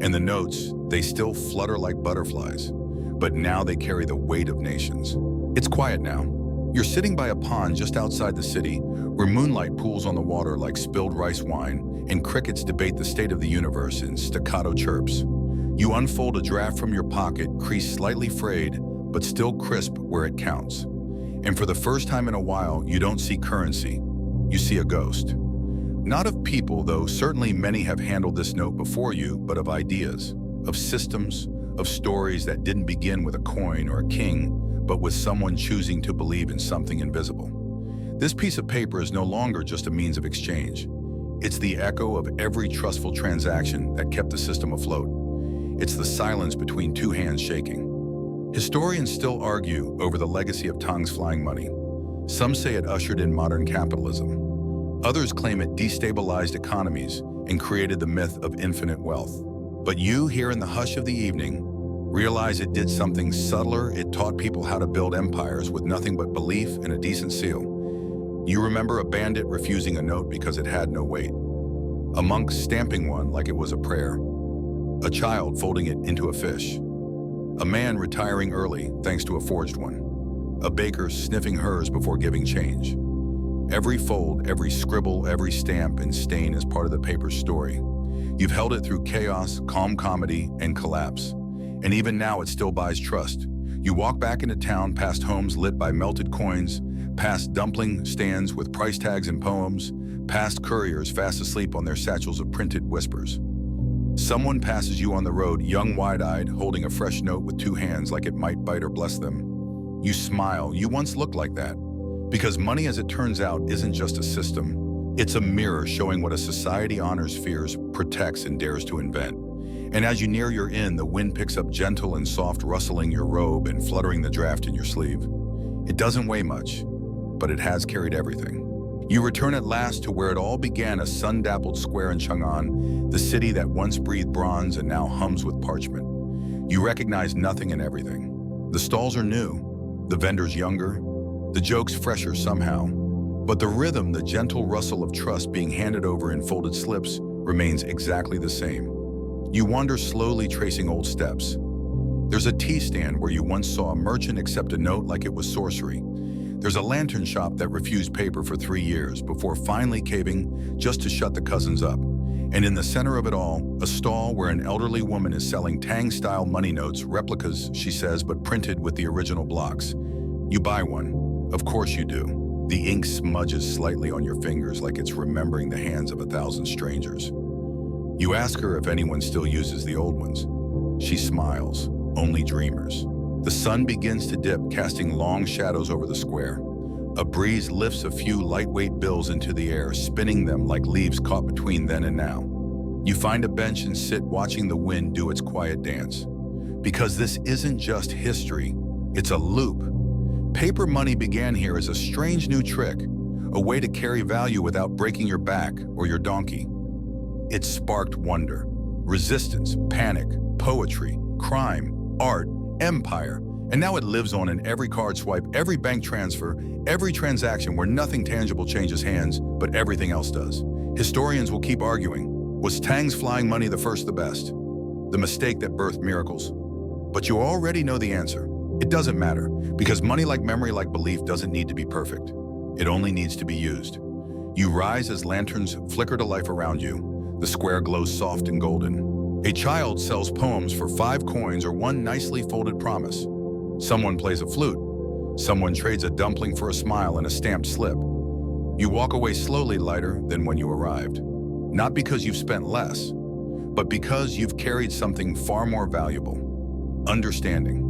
A: And the notes, they still flutter like butterflies, but now they carry the weight of nations. It's quiet now. You're sitting by a pond just outside the city, where moonlight pools on the water like spilled rice wine, and crickets debate the state of the universe in staccato chirps. You unfold a draft from your pocket, crease slightly frayed, but still crisp where it counts. And for the first time in a while, you don't see currency, you see a ghost. Not of people, though certainly many have handled this note before you, but of ideas, of systems, of stories that didn't begin with a coin or a king, but with someone choosing to believe in something invisible. This piece of paper is no longer just a means of exchange. It's the echo of every trustful transaction that kept the system afloat. It's the silence between 2 hands shaking. Historians still argue over the legacy of Tang's flying money. Some say it ushered in modern capitalism. Others claim it destabilized economies and created the myth of infinite wealth. But you, here in the hush of the evening, realize it did something subtler. It taught people how to build empires with nothing but belief and a decent seal. You remember a bandit refusing a note because it had no weight, a monk stamping one like it was a prayer, a child folding it into a fish, a man retiring early thanks to a forged one, a baker sniffing hers before giving change. Every fold, every scribble, every stamp and stain is part of the paper's story. You've held it through chaos, calm comedy, and collapse. And even now, it still buys trust. You walk back into town, past homes lit by melted coins, past dumpling stands with price tags and poems, past couriers fast asleep on their satchels of printed whispers. Someone passes you on the road, young, wide-eyed, holding a fresh note with two hands like it might bite or bless them. You smile. You once looked like that. Because money, as it turns out, isn't just a system. It's a mirror showing what a society honors, fears, protects, and dares to invent. And as you near your inn, the wind picks up gentle and soft, rustling your robe and fluttering the draft in your sleeve. It doesn't weigh much, but it has carried everything. You return at last to where it all began, a sun-dappled square in Chang'an, the city that once breathed bronze and now hums with parchment. You recognize nothing and everything. The stalls are new, the vendors younger, the jokes fresher somehow. But the rhythm, the gentle rustle of trust being handed over in folded slips, remains exactly the same. You wander slowly, tracing old steps. There's a tea stand where you once saw a merchant accept a note like it was sorcery. There's a lantern shop that refused paper for 3 years before finally caving just to shut the cousins up. And in the center of it all, a stall where an elderly woman is selling Tang-style money notes, replicas, she says, but printed with the original blocks. You buy one. Of course you do. The ink smudges slightly on your fingers like it's remembering the hands of 1,000 strangers. You ask her if anyone still uses the old ones. She smiles. Only dreamers. The sun begins to dip, casting long shadows over the square. A breeze lifts a few lightweight bills into the air, spinning them like leaves caught between then and now. You find a bench and sit, watching the wind do its quiet dance. Because this isn't just history, it's a loop. Paper money began here as a strange new trick, a way to carry value without breaking your back or your donkey. It sparked wonder, resistance, panic, poetry, crime, art, empire, and now it lives on in every card swipe, every bank transfer, every transaction where nothing tangible changes hands, but everything else does. Historians will keep arguing. Was Tang's flying money the first, the best? The mistake that birthed miracles? But you already know the answer. It doesn't matter, because money, like memory, like belief, doesn't need to be perfect. It only needs to be used. You rise as lanterns flicker to life around you. The square glows soft and golden. A child sells poems for 5 coins or 1 nicely folded promise. Someone plays a flute. Someone trades a dumpling for a smile and a stamped slip. You walk away slowly, lighter than when you arrived. Not because you've spent less, but because you've carried something far more valuable: understanding.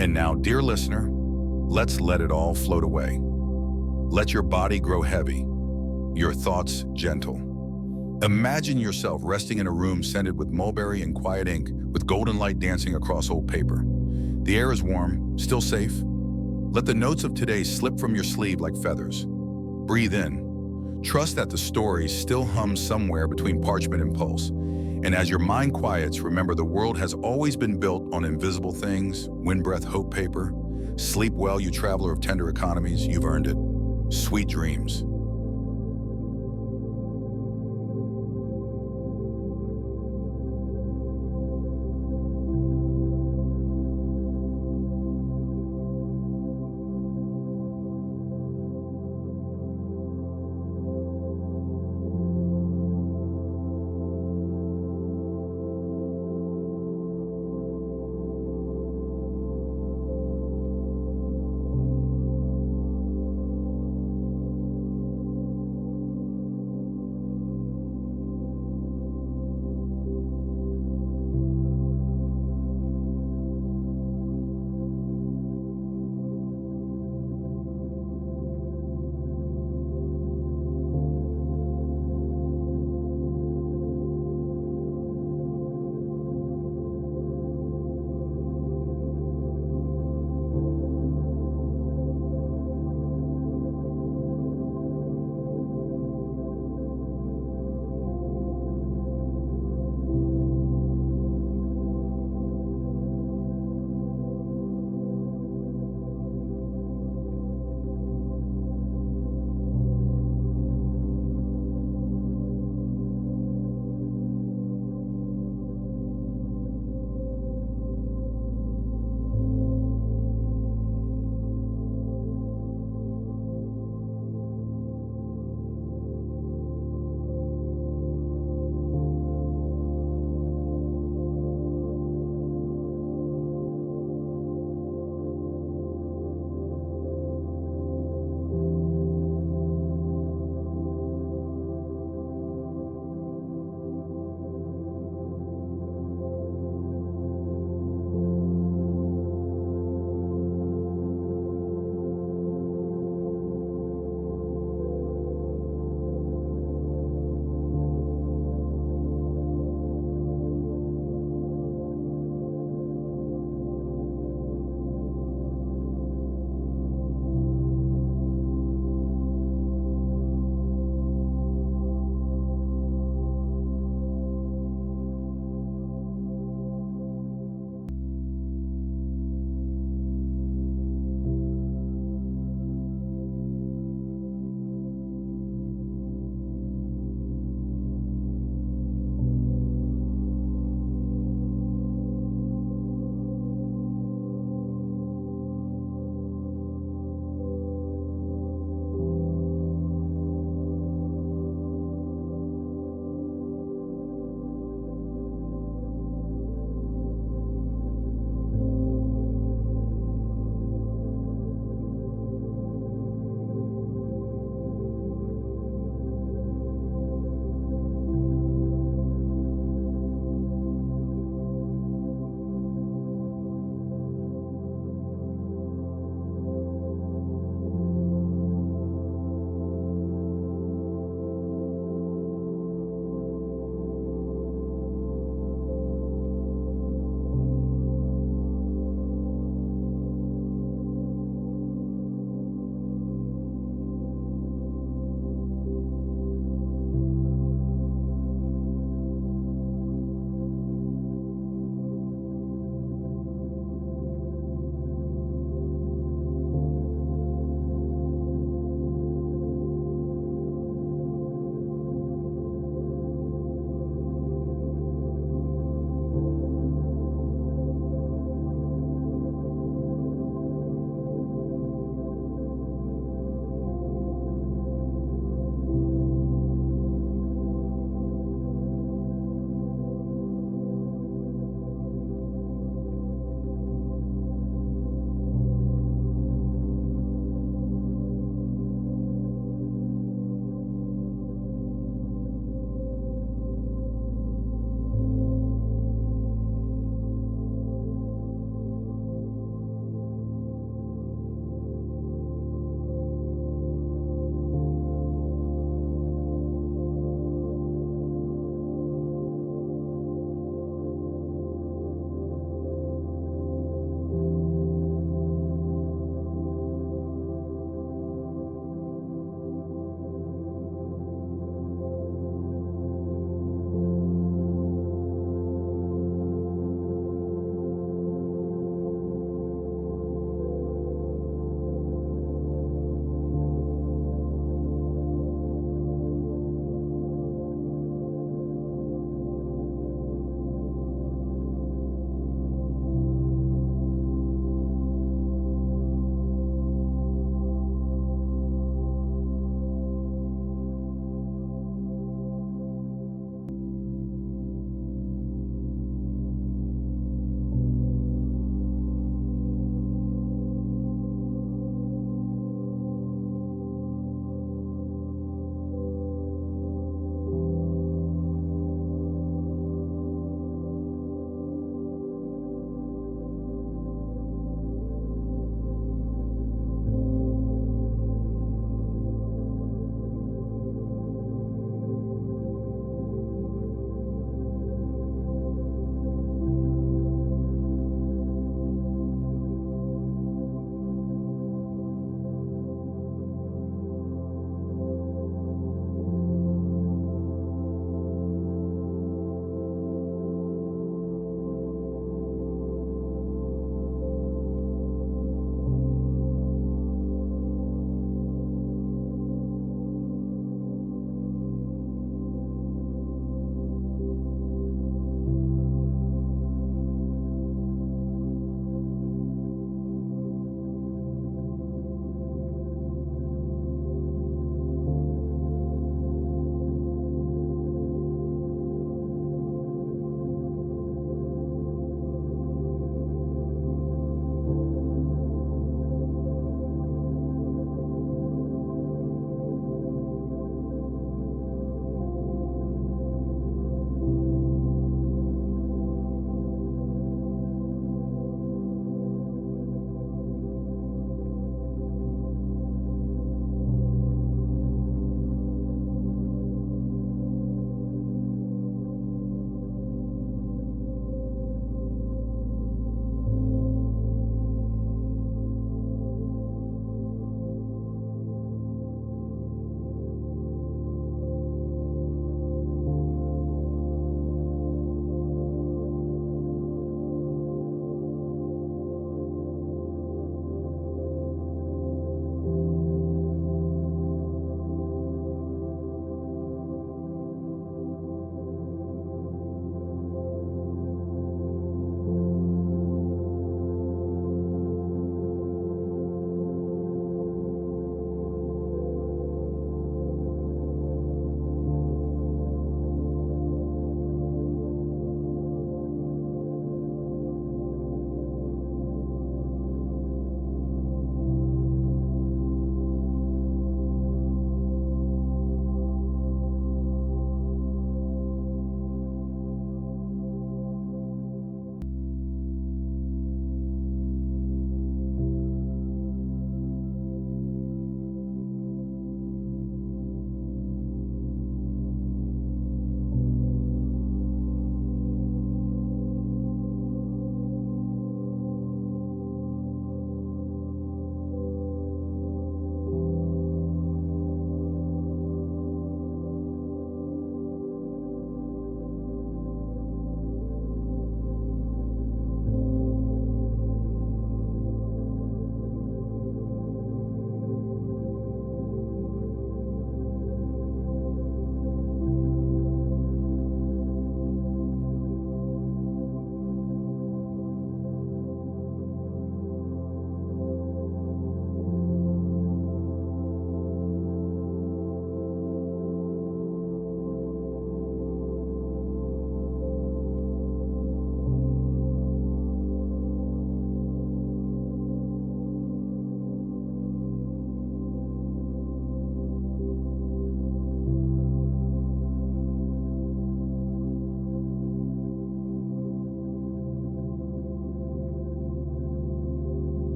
A: And now, dear listener, let's let it all float away. Let your body grow heavy, your thoughts gentle. Imagine yourself resting in a room scented with mulberry and quiet ink, with golden light dancing across old paper. The air is warm, still safe. Let the notes of today slip from your sleeve like feathers. Breathe in. Trust that the story still hums somewhere between parchment and pulse. And as your mind quiets, remember the world has always been built on invisible things: wind breath, hope paper. Sleep well, you traveler of tender economies, you've earned it. Sweet dreams.